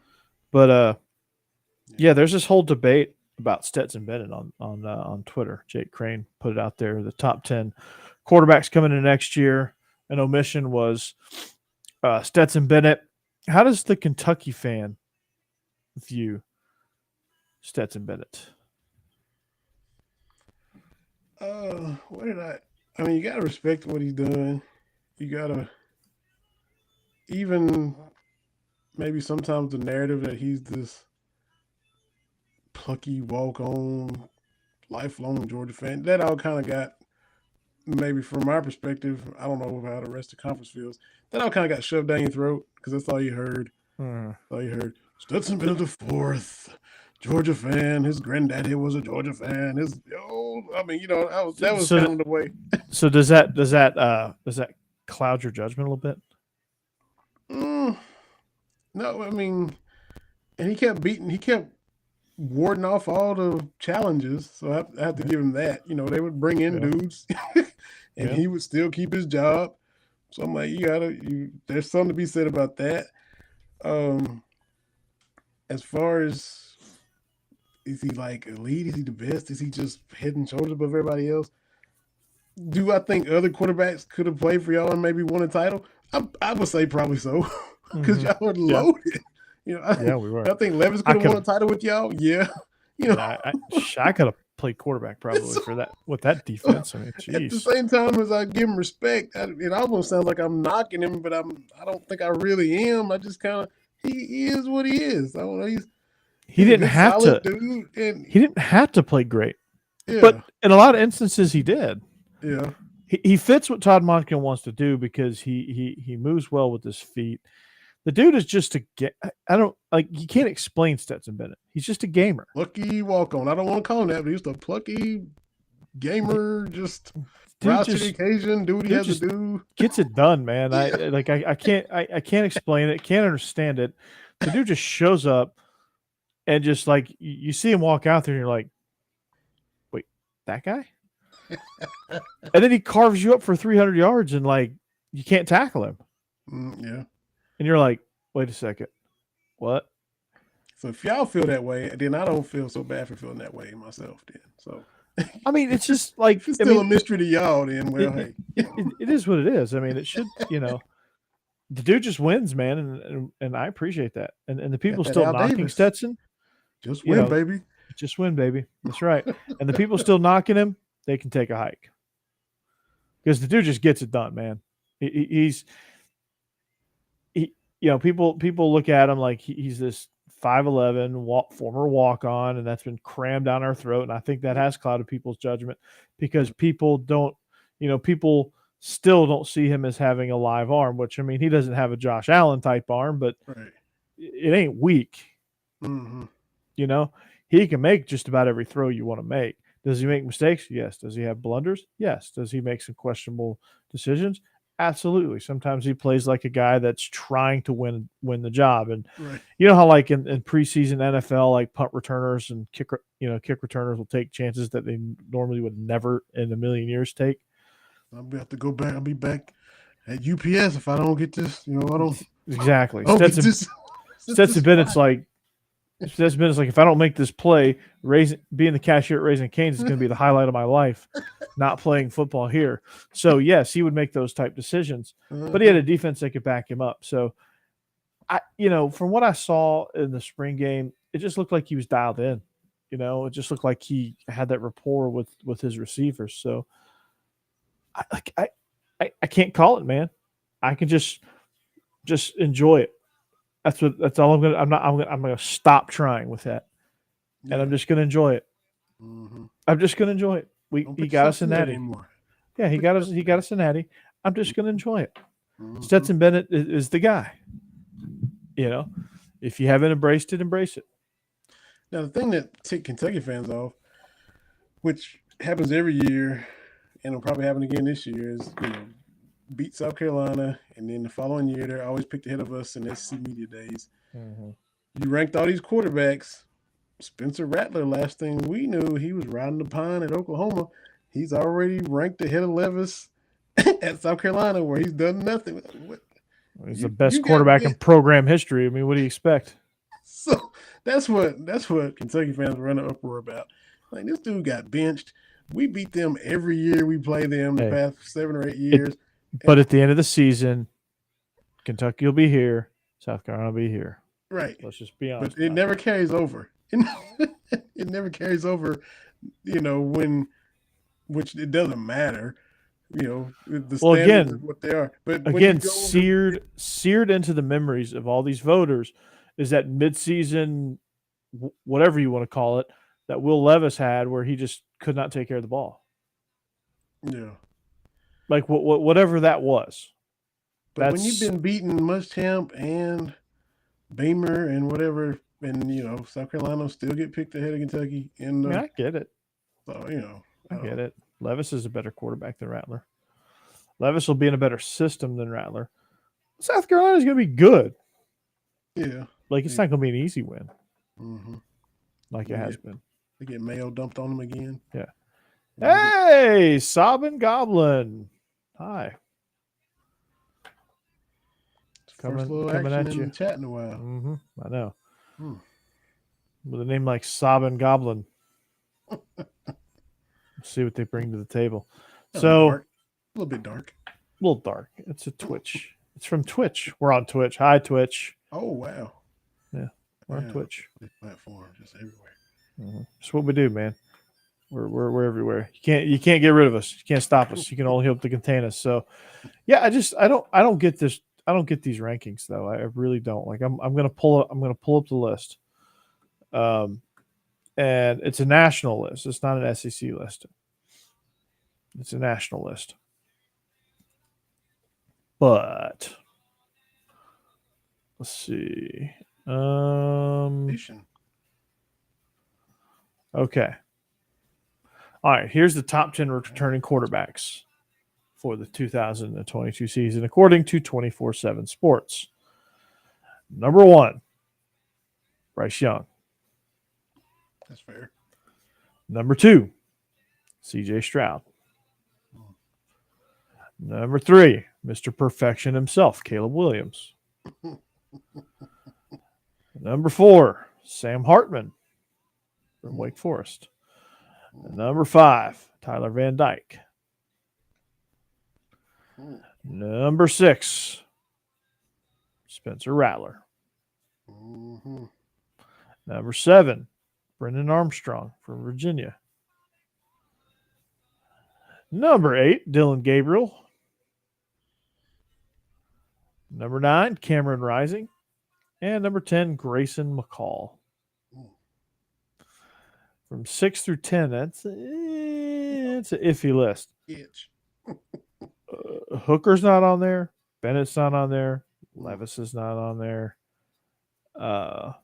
Speaker 1: But yeah, there's this whole debate about Stetson Bennett on Twitter. Jake Crane put it out there: the top 10 quarterbacks coming in next year. An omission was Stetson Bennett. How does the Kentucky fan view Stetson Bennett?
Speaker 2: I mean, you gotta respect what he's done. You gotta, even maybe sometimes the narrative that he's this plucky walk-on, lifelong Georgia fan, that all kind of got, maybe from my perspective, I don't know how the rest of the conference feels, that all kind of got shoved down your throat because that's all you heard. All you heard, Stetson Bennett the fourth, Georgia fan. His granddaddy was a Georgia fan. That was kind of the way.
Speaker 1: So does that cloud your judgment a little bit?
Speaker 2: No, I mean, and he kept warding off all the challenges. So I have to give him that. They would bring in dudes, and he would still keep his job. So I'm like, there's something to be said about that. As far as, is he like elite? Is he the best? Is he just head and shoulders above everybody else? Do I think other quarterbacks could have played for y'all and maybe won a title? I would say probably so, because y'all were loaded. We were. I think Levis could have won a title with y'all. Yeah,
Speaker 1: I could have played quarterback probably for that with that defense. I mean, geez.
Speaker 2: At the same time as I give him respect, it almost sounds like I'm knocking him, but I don't think I really am. I just kind of, he is what he is. I don't know.
Speaker 1: He didn't have to.
Speaker 2: Dude, and
Speaker 1: he didn't have to play great,
Speaker 2: yeah.
Speaker 1: But in a lot of instances, he did.
Speaker 2: Yeah,
Speaker 1: he fits what Todd Monken wants to do because he moves well with his feet. The dude is just you can't explain Stetson Bennett. He's just a gamer.
Speaker 2: Plucky walk on. I don't want to call him that, but he's a plucky gamer. Just rise to the occasion. Do what he has to do.
Speaker 1: Gets it done, man. I can't explain it. Can't understand it. The dude just shows up. And just like you see him walk out there, and you're like, "Wait, that guy?" And then he carves you up for 300 yards, and like you can't tackle him.
Speaker 2: Yeah.
Speaker 1: And you're like, "Wait a second, what?"
Speaker 2: So if y'all feel that way, then I don't feel so bad for feeling that way myself. Then, so
Speaker 1: I mean, it's just like
Speaker 2: it's still a mystery to y'all. Then, well, hey,
Speaker 1: it is what it is. I mean, it should, the dude just wins, man, and I appreciate that. And the people still knocking Davis. Stetson.
Speaker 2: Just win, baby.
Speaker 1: Just win, baby. That's right. And the people still knocking him, they can take a hike. Because the dude just gets it done, man. People look at him like he's this 5'11" former walk-on, and that's been crammed down our throat. And I think that has clouded people's judgment because people still don't see him as having a live arm, which, I mean, he doesn't have a Josh Allen type arm, but it ain't weak.
Speaker 2: Mm-hmm.
Speaker 1: He can make just about every throw you want to make. Does he make mistakes? Yes. Does he have blunders? Yes. Does he make some questionable decisions? Absolutely. Sometimes he plays like a guy that's trying to win the job. And you know how like in preseason NFL, like punt returners and kick returners will take chances that they normally would never in a million years take.
Speaker 2: I'll have to go back. I'll be back at UPS if I don't get this. I don't.
Speaker 1: Exactly.
Speaker 2: Stetson
Speaker 1: Bennett's like, That's been like, if I don't make this play, being the cashier at Raising Cane's is going to be the highlight of my life. Not playing football here. So yes, he would make those type decisions, but he had a defense that could back him up. So from what I saw in the spring game, it just looked like he was dialed in. It just looked like he had that rapport with his receivers. So I can't call it, man. I can just enjoy it. That's all I'm gonna. I'm gonna stop trying with that, and I'm just gonna enjoy it.
Speaker 2: Mm-hmm.
Speaker 1: I'm just gonna enjoy it. He got us a natty. Yeah, he got us a natty. I'm just gonna enjoy it. Mm-hmm. Stetson Bennett is the guy. If you haven't embraced it, embrace it.
Speaker 2: Now the thing that ticked Kentucky fans off, which happens every year, and will probably happen again this year, is beat South Carolina, and then the following year they're always picked ahead of us in SEC media days. Mm-hmm. You ranked all these quarterbacks. Spencer Rattler, last thing we knew, he was riding the pine at Oklahoma. He's already ranked ahead of Levis at South Carolina, where he's done nothing.
Speaker 1: He's the best quarterback in program history. I mean, what do you expect?
Speaker 2: So that's what Kentucky fans were in an uproar about. Like, this dude got benched. We beat them every year we play them the past 7 or 8 years.
Speaker 1: But at the end of the season, Kentucky will be here. South Carolina will be here.
Speaker 2: Right.
Speaker 1: Let's just be honest.
Speaker 2: But it never carries over. It never carries over, which it doesn't matter. The standards is what they are. But
Speaker 1: again, seared into the memories of all these voters is that midseason, whatever you want to call it, that Will Levis had, where he just could not take care of the ball.
Speaker 2: Yeah.
Speaker 1: Like whatever that was.
Speaker 2: But when you've been beating Muschamp and Beamer and whatever, and South Carolina will still get picked ahead of Kentucky.
Speaker 1: I get it.
Speaker 2: So
Speaker 1: I get it. Levis is a better quarterback than Rattler. Levis will be in a better system than Rattler. South Carolina is going to be good.
Speaker 2: Yeah.
Speaker 1: Like, it's not going to be an easy win.
Speaker 2: Mm-hmm.
Speaker 1: Like it has been.
Speaker 2: They get Mayo dumped on them again.
Speaker 1: Yeah. Hey, Sobbin Goblin. Hi.
Speaker 2: First little coming at you. Chat in a while.
Speaker 1: Mm-hmm. I know. With a name like Sobbin Goblin. See what they bring to the table. A
Speaker 2: little bit dark.
Speaker 1: A little dark. It's a Twitch. It's from Twitch. We're on Twitch. Hi, Twitch.
Speaker 2: Oh, wow.
Speaker 1: Yeah, we're on Twitch.
Speaker 2: Platform just everywhere.
Speaker 1: Mm-hmm. That's what we do, man. We're everywhere. You can't get rid of us. You can't stop us. You can only hope to contain us. So, yeah, I don't get this. I don't get these rankings though. I really don't. Like, I'm gonna pull up the list. And it's a national list. It's not an SEC list. It's a national list. But let's see. Okay. All right. Here's the top 10 returning quarterbacks for the 2022 season, according to 24/7 Sports. Number 1, Bryce Young.
Speaker 2: That's fair.
Speaker 1: Number 2, C.J. Stroud. Number 3, Mr. Perfection himself, Caleb Williams. Number 4, Sam Hartman from Wake Forest. Number 5, Tyler Van Dyke. Number 6, Spencer Rattler. Number 7, Brendan Armstrong from Virginia. Number 8, Dylan Gabriel. Number 9, Cameron Rising. And number 10, Grayson McCall. From 6 through 10, it's an iffy list. Hooker's not on there. Bennett's not on there. Levis is not on there. I'm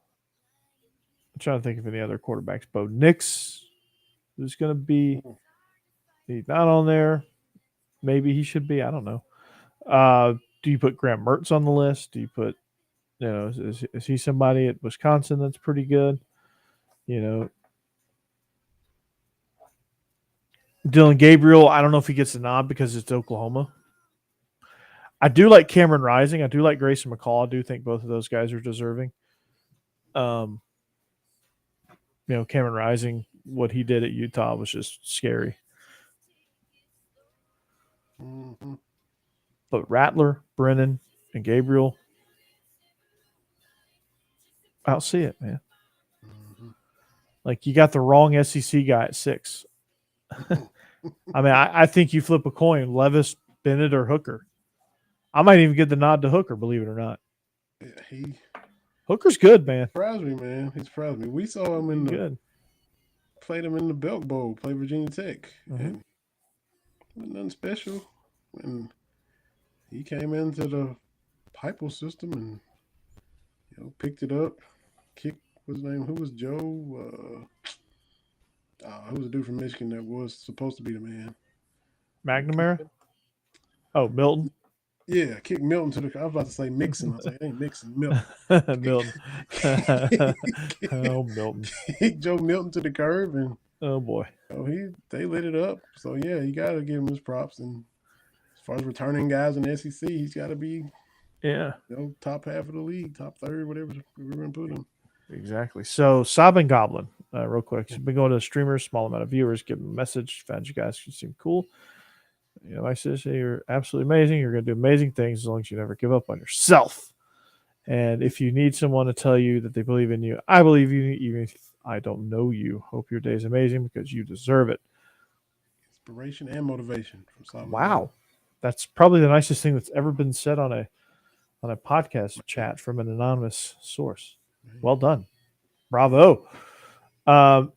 Speaker 1: trying to think of any other quarterbacks. Bo Nix, who's going to be. He's not on there. Maybe he should be. I don't know. Do you put Graham Mertz on the list? Do you put, is he somebody at Wisconsin that's pretty good? Dylan Gabriel, I don't know if he gets a nod because it's Oklahoma. I do like Cameron Rising. I do like Grayson McCall. I do think both of those guys are deserving. Cameron Rising, what he did at Utah was just scary.
Speaker 2: Mm-hmm.
Speaker 1: But Rattler, Brennan, and Gabriel, I'll see it, man.
Speaker 2: Mm-hmm.
Speaker 1: Like, you got the wrong SEC guy at 6. I mean, I think you flip a coin, Levis, Bennett, or Hooker. I might even get the nod to Hooker, believe it or not.
Speaker 2: Yeah,
Speaker 1: Hooker's good, man.
Speaker 2: Surprised me, man. He surprised me. We saw him played him in the Belk Bowl, play Virginia Tech, and nothing special. And he came into the Heupel system and picked it up, kicked. What's his name? Who was Joe? Who was the dude from Michigan that was supposed to be the man?
Speaker 1: McNamara? Oh, Milton?
Speaker 2: Yeah, kicked Milton to the. I was about to say Mixon. I was like, it ain't Mixon, Milton.
Speaker 1: Milton. Oh, Milton.
Speaker 2: Kicked Joe Milton to the curb, and
Speaker 1: oh boy,
Speaker 2: they lit it up. So yeah, you got to give him his props. And as far as returning guys in the SEC, he's got to be top half of the league, top third, whatever we're going to put him.
Speaker 1: Exactly. So Sob and Goblin, real quick. She's been going to the streamers, small amount of viewers, give them a message. Found you guys seem cool. I say you're absolutely amazing. You're going to do amazing things as long as you never give up on yourself. And if you need someone to tell you that they believe in you, I believe you, even if I don't know you. Hope your day is amazing because you deserve it.
Speaker 2: Inspiration and motivation from Sob.
Speaker 1: Wow. That's probably the nicest thing that's ever been said on a podcast chat from an anonymous source. Well done. Bravo. Man,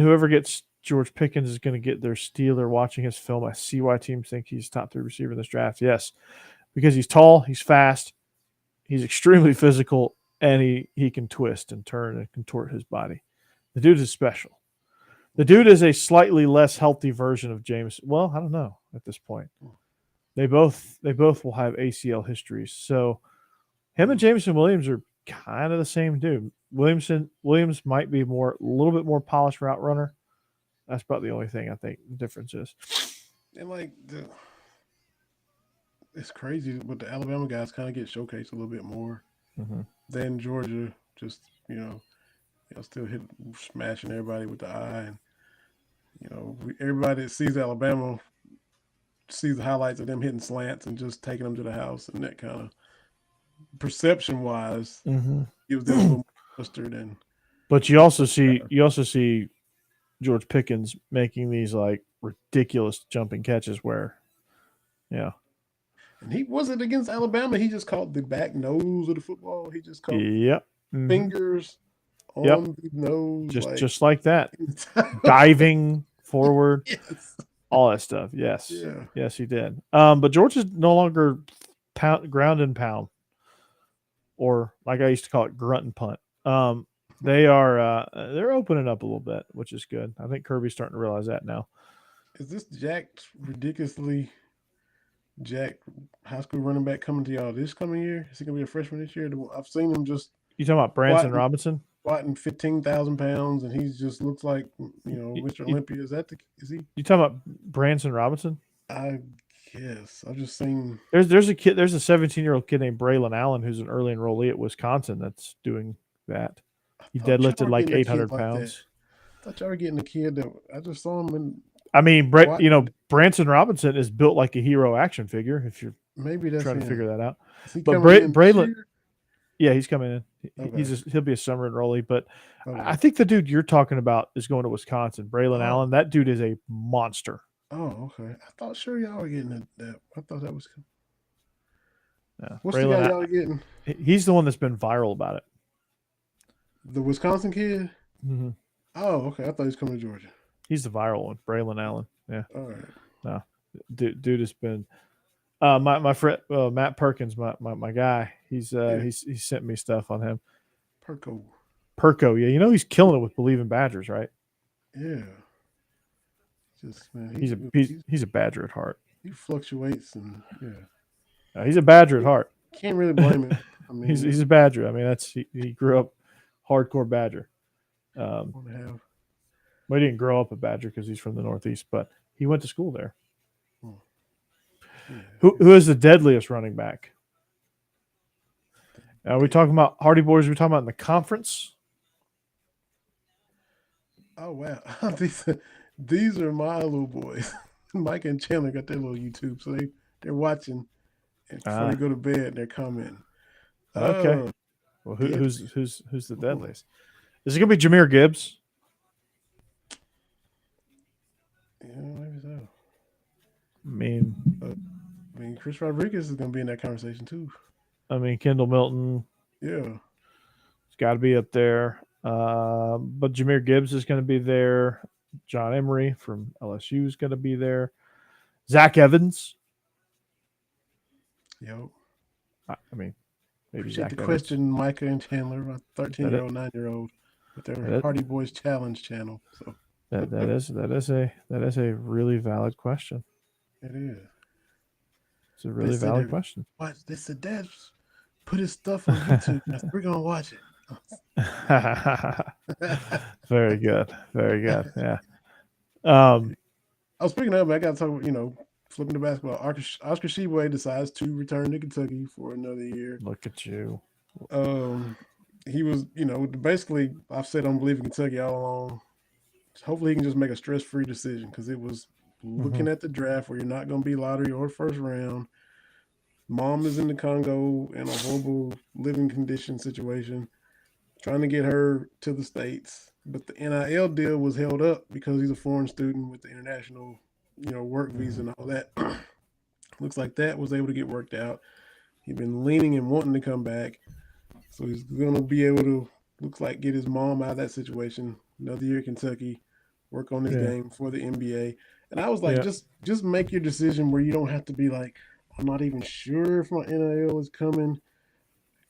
Speaker 1: whoever gets George Pickens is going to get their Steeler watching his film. I see why teams think he's top 3 receiver in this draft. Yes, because he's tall, he's fast, he's extremely physical, and he can twist and turn and contort his body. The dude is special. The dude is a slightly less healthy version of James. Well, I don't know at this point. They both will have ACL histories. So him and Jameson Williams are kind of the same dude. Williams might be a little bit more polished route runner. That's about the only thing I think the difference is.
Speaker 2: And it's crazy, but the Alabama guys kind of get showcased a little bit more than Georgia. Just still smashing everybody with the eye, and everybody that sees Alabama sees the highlights of them hitting slants and just taking them to the house, and that kind of perception-wise gives them a little more mustard. And
Speaker 1: but you also see George Pickens making these like ridiculous jumping catches where,
Speaker 2: and he wasn't against Alabama. He just caught the back nose of the football. He just caught fingers on the nose,
Speaker 1: just like that, diving forward, all that stuff. Yes, yes, he did. But George is no longer ground and pound, or like I used to call it, grunt and punt. They're opening up a little bit, which is good. I think Kirby's starting to realize that now.
Speaker 2: Is this ridiculously jacked high school running back coming to y'all this coming year? Is he gonna be a freshman this year? I've seen him just.
Speaker 1: You talking about Branson Robinson?
Speaker 2: Squatting 15,000 pounds, and he just looks like Mr. Olympia. Is he?
Speaker 1: You talking about Branson Robinson?
Speaker 2: I guess I've just seen.
Speaker 1: There's a 17-year-old kid named Braylon Allen who's an early enrollee at Wisconsin that's doing that. He deadlifted like 800 pounds.
Speaker 2: I thought y'all were getting a kid that I just saw him in.
Speaker 1: I mean, Branson Robinson is built like a hero action figure. If you're
Speaker 2: maybe that's
Speaker 1: trying to figure that out,
Speaker 2: but Braylon,
Speaker 1: he's coming in. Okay. He'll be a summer enrollee, but I think the dude you're talking about is going to Wisconsin. Braylon Allen, that dude is a monster.
Speaker 2: Oh, okay. I thought sure y'all were getting that. I thought that was.
Speaker 1: Yeah,
Speaker 2: what's Braylon, the guy y'all are getting?
Speaker 1: He's the one that's been viral about it.
Speaker 2: The Wisconsin kid?
Speaker 1: Mm-hmm.
Speaker 2: Oh, okay. I thought he was coming to Georgia.
Speaker 1: He's the viral one, Braylon Allen. Yeah.
Speaker 2: All right.
Speaker 1: No, dude has been. My friend Matt Perkins, my guy. He's sent me stuff on him. Perko, yeah. He's killing it with Bleav in Badgers, right?
Speaker 2: Yeah. Just man,
Speaker 1: he's a Badger at heart.
Speaker 2: He fluctuates and
Speaker 1: he's a Badger at heart.
Speaker 2: Can't really blame him. I mean,
Speaker 1: he's a Badger. I mean, he grew up hardcore Badger. But he didn't grow up a Badger because he's from the Northeast, but he went to school there. Yeah. Who is the deadliest running back? Are we talking about Hardy Boys? Are we talking about in the conference?
Speaker 2: Oh wow, these are my little boys. Mike and Chandler got their little YouTube, so they're watching, and before they
Speaker 1: Ah,
Speaker 2: go to bed, they're commenting.
Speaker 1: okay.
Speaker 2: Oh,
Speaker 1: Well,
Speaker 2: Gibbs.
Speaker 1: who's the
Speaker 2: Ooh,
Speaker 1: deadliest? Is it gonna be Jameer Gibbs?
Speaker 2: yeah, maybe so.
Speaker 1: I mean,
Speaker 2: I mean, Chris Rodriguez is going to be in that conversation too.
Speaker 1: Kendall Milton
Speaker 2: Yeah,
Speaker 1: has got to be up there. But Jameer Gibbs is going to be there. John Emery from LSU is going to be there. Zach Evans.
Speaker 2: yo.
Speaker 1: I mean, maybe
Speaker 2: Appreciate
Speaker 1: Zach
Speaker 2: the
Speaker 1: Evans.
Speaker 2: question, Micah and Chandler, my 13-year-old, 9-year-old, with their
Speaker 1: That,
Speaker 2: Hardy Boys Challenge channel. So
Speaker 1: that is a really valid question.
Speaker 2: it is.
Speaker 1: It's a
Speaker 2: They
Speaker 1: really
Speaker 2: said
Speaker 1: valid
Speaker 2: they
Speaker 1: question.
Speaker 2: watch. They said Dad put his stuff on YouTube. We're gonna watch it.
Speaker 1: Very good. Very good. Yeah. Um,
Speaker 2: Oh, speaking of, I got to talk. Flipping the basketball. Oscar Tshiebwe decides to return to Kentucky for another year.
Speaker 1: look at you.
Speaker 2: Um, he was, basically, I've said I'm believing Kentucky all along. Hopefully, he can just make a stress-free decision because it was
Speaker 1: Mm-hmm.
Speaker 2: looking at the draft where you're not going to be lottery or first round. Mom is in the Congo in a horrible living condition situation, trying to get her to the States. But the NIL deal was held up because he's a foreign student with the international, work visa
Speaker 1: Mm-hmm.
Speaker 2: and all that. Looks like that was able to get worked out. He's been leaning and wanting to come back. So he's going to be able to, looks like, get his mom out of that situation. Another year at Kentucky, work on his
Speaker 1: Yeah.
Speaker 2: game for the NBA. And I was like,
Speaker 1: Yeah.
Speaker 2: just make your decision where you don't have to be like, I'm not even sure if my NIL is coming.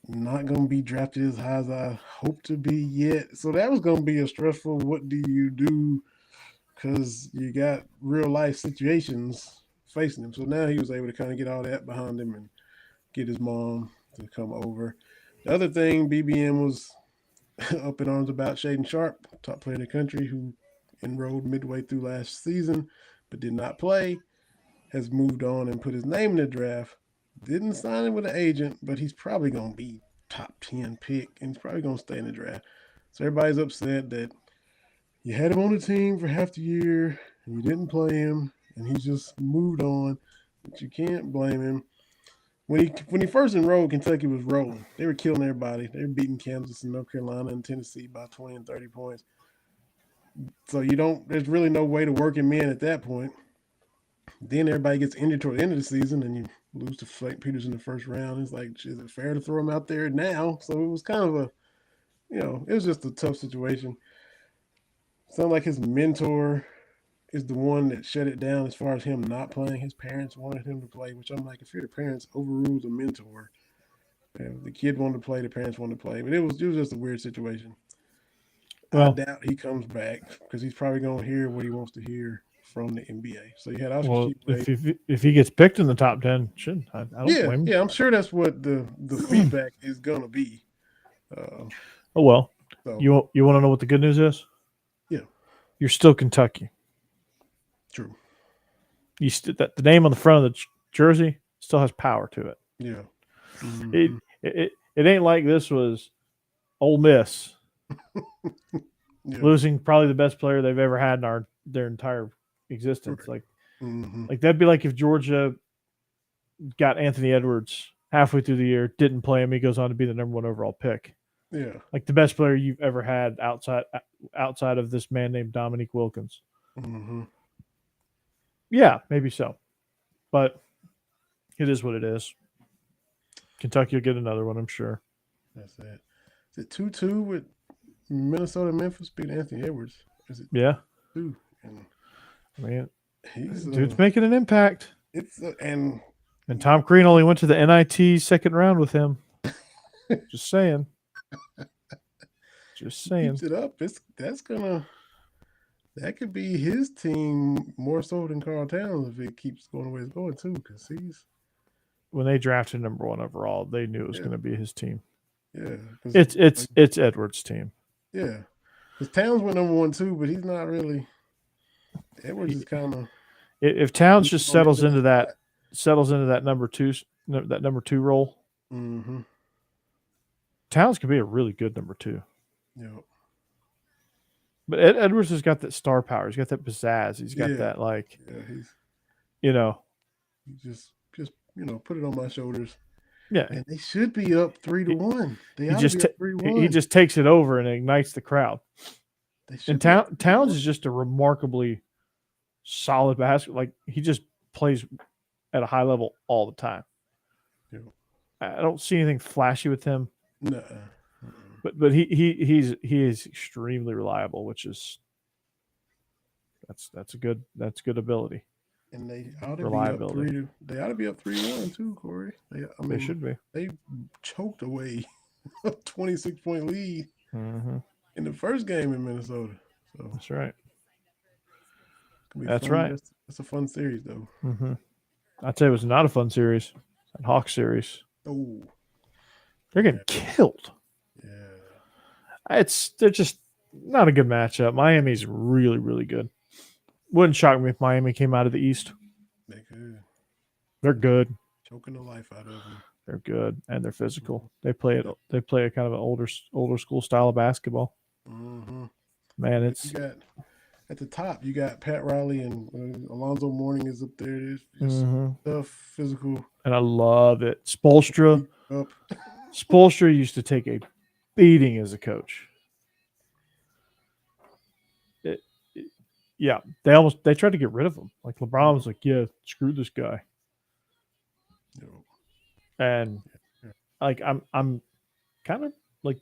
Speaker 2: I'm not going to be drafted as high as I hope to be yet. So that was going to be a stressful, what do you do? Because you got real life situations facing him. So now he was able to kind of get all that behind him and get his mom to come over. The other thing, BBM was up in arms about Shaden Sharp, top player in the country, who enrolled midway through last season but did not play, has moved on and put his name in the draft. Didn't sign him with an agent, but he's probably going to be top 10 pick and he's probably going to stay in the draft. So everybody's upset that you had him on the team for half the year and you didn't play him and he just moved on. But you can't blame him. When he first enrolled, Kentucky was rolling. They were killing everybody. They were beating Kansas and North Carolina and Tennessee by 20 and 30 points. So you don't. There's really no way to work him in at that point. Then everybody gets injured toward the end of the season, and you lose to Flake Peters in the first round. It's like, is it fair to throw him out there now? So it was kind of it was just a tough situation. Sounded like his mentor is the one that shut it down as far as him not playing. His parents wanted him to play, which I'm like, if you're the parents, overrule the mentor. The kid wanted to play, the parents wanted to play, but it was just a weird situation. I
Speaker 1: Well,
Speaker 2: doubt he comes back because he's probably going to hear what he wants to hear from the NBA. So you had Oscar
Speaker 1: well,
Speaker 2: Tshiebwe.
Speaker 1: if he gets picked in the top 10, shouldn't I don't
Speaker 2: Yeah,
Speaker 1: blame
Speaker 2: yeah, I'm sure that's what the
Speaker 1: him.
Speaker 2: feedback is going to be.
Speaker 1: Oh well.
Speaker 2: So
Speaker 1: You want to know what the good news is?
Speaker 2: yeah,
Speaker 1: You're still Kentucky.
Speaker 2: true.
Speaker 1: That the name on the front of the jersey still has power to it.
Speaker 2: Yeah.
Speaker 1: It,
Speaker 2: Mm-hmm.
Speaker 1: it ain't like this was Ole Miss
Speaker 2: Yeah.
Speaker 1: losing probably the best player they've ever had in their entire existence.
Speaker 2: Right. Mm-hmm.
Speaker 1: Like that'd be like if Georgia got Anthony Edwards halfway through the year, didn't play him, he goes on to be the number one overall pick.
Speaker 2: Yeah.
Speaker 1: Like the best player you've ever had outside of this man named Dominique Wilkins.
Speaker 2: Mm-hmm.
Speaker 1: Yeah, maybe so. But it is what it is. Kentucky will get another one, I'm sure.
Speaker 2: That's it. Is it 2-2 with Minnesota and Memphis beating Anthony Edwards? Is it
Speaker 1: Yeah.
Speaker 2: 2? And
Speaker 1: I mean,
Speaker 2: he's
Speaker 1: dude's making an impact.
Speaker 2: and
Speaker 1: Tom Crean only went to the NIT second round with him. Just saying. Just saying.
Speaker 2: keeps it up. That could be his team more so than Carl Towns if it keeps going the way it's going too. Because
Speaker 1: when they drafted number one overall, they knew it was
Speaker 2: yeah,
Speaker 1: going to be his team.
Speaker 2: yeah.
Speaker 1: It's Edwards' team.
Speaker 2: Yeah, because Towns went number one too, but he's not really. Edwards is kind of.
Speaker 1: If Towns just settles into that number two role,
Speaker 2: Mm-hmm.
Speaker 1: Towns could be a really good number two.
Speaker 2: Yep.
Speaker 1: But Edwards has got that star power. He's got that pizzazz. He's got that
Speaker 2: he's
Speaker 1: you know,
Speaker 2: just put it on my shoulders.
Speaker 1: yeah.
Speaker 2: And they should be up 3-1. They ought to
Speaker 1: just
Speaker 2: be up 3-1.
Speaker 1: he just takes it over and ignites the crowd.
Speaker 2: They should
Speaker 1: And Towns is just a remarkably solid basketball. Like he just plays at a high level all the time.
Speaker 2: Yeah.
Speaker 1: I don't see anything flashy with him.
Speaker 2: No.
Speaker 1: But he is extremely reliable, which is that's good ability.
Speaker 2: And they ought to
Speaker 1: Reliability.
Speaker 2: be up 3-1 too, Corey.
Speaker 1: They should be.
Speaker 2: They choked away a 26-point lead
Speaker 1: in
Speaker 2: the first game in Minnesota. So
Speaker 1: that's right.
Speaker 2: That's
Speaker 1: right.
Speaker 2: It's a fun series though.
Speaker 1: I'd say it was not a fun series. That Hawks series.
Speaker 2: Oh,
Speaker 1: they're getting killed.
Speaker 2: Yeah,
Speaker 1: they're just not a good matchup. Miami's really, really good. Wouldn't shock me if Miami came out of the East.
Speaker 2: They could.
Speaker 1: They're good.
Speaker 2: Choking the life out of them.
Speaker 1: They're good and they're physical. They play it. They play a kind of an older school style of basketball. Man, it's
Speaker 2: you got at the top. You got Pat Riley and Alonzo Mourning is up there. It's just tough, physical,
Speaker 1: and I love it. Spoelstra used to take a beating as a coach. Yeah, they tried to get rid of him. Like LeBron was like, "Yeah, screw this guy." And like I'm kind of like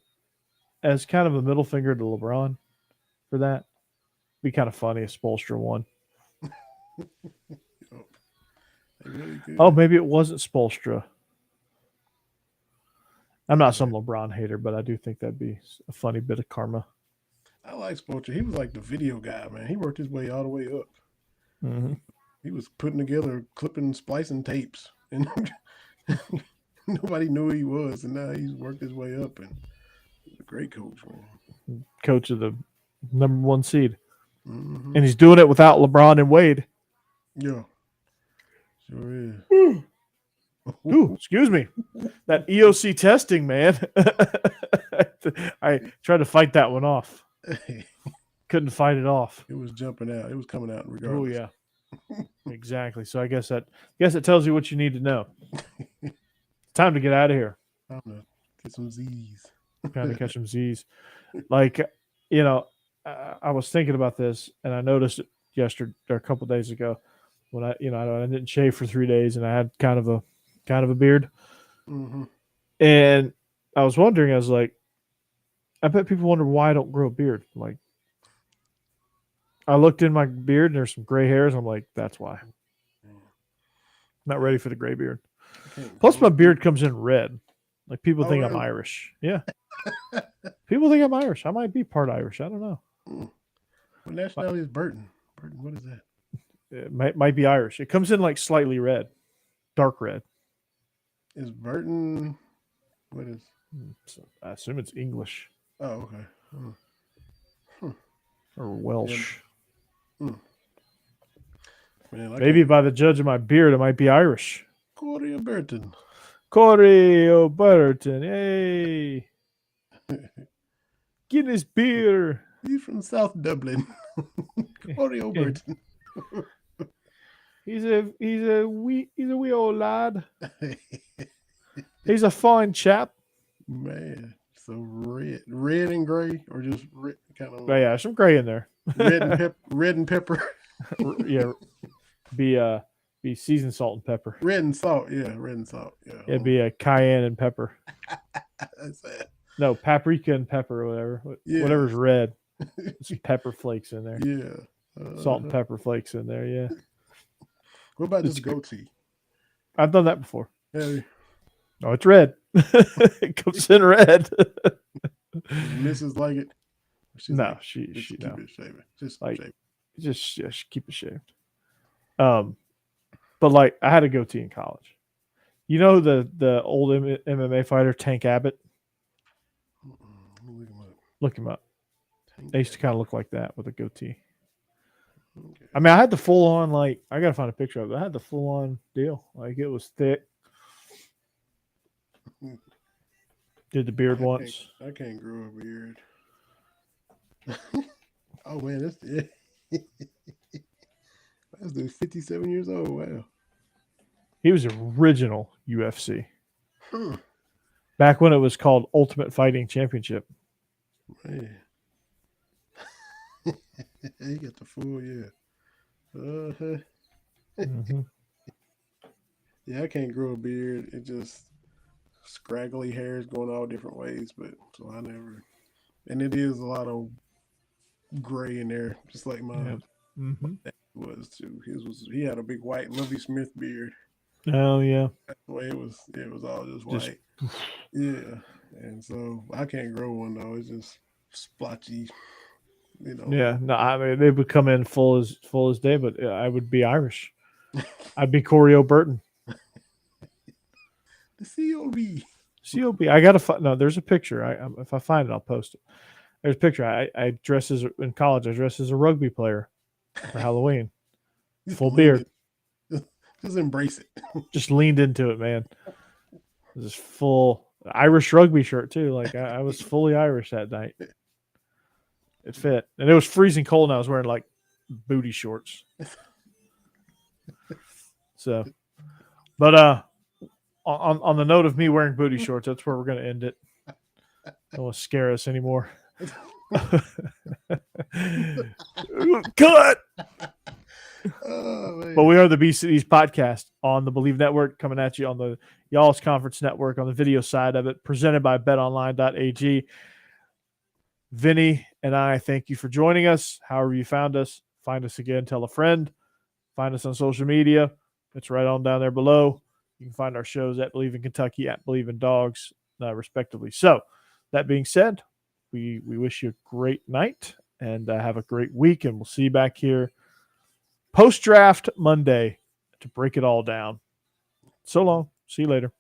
Speaker 1: as kind of a middle finger to LeBron for that. Be kind of funny if Spoelstra won. Oh, maybe it wasn't Spoelstra. I'm not some LeBron hater, but I do think that'd be a funny bit of karma.
Speaker 2: I like Spoelstra. He was like the video guy, man. He worked his way all the way up. He was putting together, clipping, splicing tapes, and nobody knew who he was. And now he's worked his way up, and he's a great coach, man.
Speaker 1: Coach of the #1 seed, and he's doing it without LeBron and Wade.
Speaker 2: Yeah, sure is.
Speaker 1: Ooh, excuse me. That EOC testing, man. I tried to fight that one off. Couldn't fight it off.
Speaker 2: It was jumping out. It was coming out regardless.
Speaker 1: Oh yeah, exactly. So I guess it tells you what you need to know. Time to get out of here.
Speaker 2: Time to get some Z's.
Speaker 1: Time to catch some Z's. Like, I was thinking about this, and I noticed it yesterday or a couple of days ago when I didn't shave for 3 days, and I had kind of a beard. And I was wondering, I was like, I bet people wonder why I don't grow a beard. Like, I looked in my beard and there's some gray hairs. I'm like, that's why. I'm not ready for the gray beard. Plus, my beard comes in red. Like, people think I'm Irish. Yeah. People think I'm Irish. I might be part Irish. I don't know.
Speaker 2: What nationality is Burton? Burton, what is that?
Speaker 1: It might be Irish. It comes in like slightly red, dark red.
Speaker 2: Is Burton? What is?
Speaker 1: I assume it's English.
Speaker 2: Oh, okay.
Speaker 1: Or Welsh.
Speaker 2: Man,
Speaker 1: maybe by the judge of my beard, it might be Irish.
Speaker 2: Corey Burton.
Speaker 1: Corey Burton. Hey. Guinness beer.
Speaker 2: He's from South Dublin. Corey Burton.
Speaker 1: He's a wee old lad. He's a fine chap.
Speaker 2: Man, so red and gray, or just red, kind of.
Speaker 1: Oh, yeah, some gray in there.
Speaker 2: red and pepper.
Speaker 1: Yeah, be seasoned salt and pepper.
Speaker 2: Red and salt, yeah, red and salt, yeah.
Speaker 1: It'd be a cayenne and pepper.
Speaker 2: That's it.
Speaker 1: No, paprika and pepper, or whatever. Yeah. Whatever's red. Some pepper flakes in there.
Speaker 2: Yeah.
Speaker 1: Salt and pepper flakes in there, yeah.
Speaker 2: What about just goatee?
Speaker 1: I've done that before.
Speaker 2: Yeah.
Speaker 1: Oh, it's red. It comes in red.
Speaker 2: Mrs. like it?
Speaker 1: No,
Speaker 2: like,
Speaker 1: she
Speaker 2: keep it shaved. Just
Speaker 1: like
Speaker 2: shave.
Speaker 1: Just keep it shaved. But like I had a goatee in college. You know the old MMA fighter Tank Abbott? Look him up. They used to kind of look like that with a goatee. Okay. I mean, I had the full on, like, I got to find a picture of it. I had the full on deal. Like, it was thick. Did the beard once.
Speaker 2: I can't grow a beard. Oh man, that's that's dude 57 years old. Wow.
Speaker 1: He was original UFC.
Speaker 2: Hmm.
Speaker 1: Back when it was called Ultimate Fighting Championship.
Speaker 2: Man. He got the full, yeah. Uh-huh.
Speaker 1: Mm-hmm.
Speaker 2: Yeah, I can't grow a beard. It just scraggly hairs going all different ways, but so I never. And it is a lot of gray in there, just like my
Speaker 1: Yeah. Mm-hmm.
Speaker 2: dad was too. He had a big white Lovey Smith beard.
Speaker 1: Oh yeah.
Speaker 2: That's the way it was. It was all just
Speaker 1: Just
Speaker 2: white. Yeah, and so I can't grow one though. It's just splotchy, you know.
Speaker 1: yeah. No, I mean they would come in full as day, but I would be Irish. I'd be Corey Burton.
Speaker 2: The COB.
Speaker 1: COB. I gotta find. No, there's a picture. If I find it, I'll post it. There's a picture. I dressed as in college. I dressed as a rugby player for Halloween. Full beard.
Speaker 2: Just embrace it.
Speaker 1: Just leaned into it, man. Just full Irish rugby shirt too. Like I was fully Irish that night. It fit, and it was freezing cold, and I was wearing like booty shorts. So, but on the note of me wearing booty shorts, that's where we're going to end it. Don't want to scare us anymore. Cut.
Speaker 2: Oh,
Speaker 1: But we are the BCD's podcast on the Bleav Network, coming at you on the Y'all's Conference Network on the video side of it, presented by Betonline.ag. Vinny and I thank you for joining us. However you found us, find us again, tell a friend, find us on social media. It's right on down there below. You can find our shows at Bleav in Kentucky, at Bleav in Dawgs, respectively. So that being said, we wish you a great night and have a great week, and we'll see you back here post-draft Monday to break it all down. So long. See you later.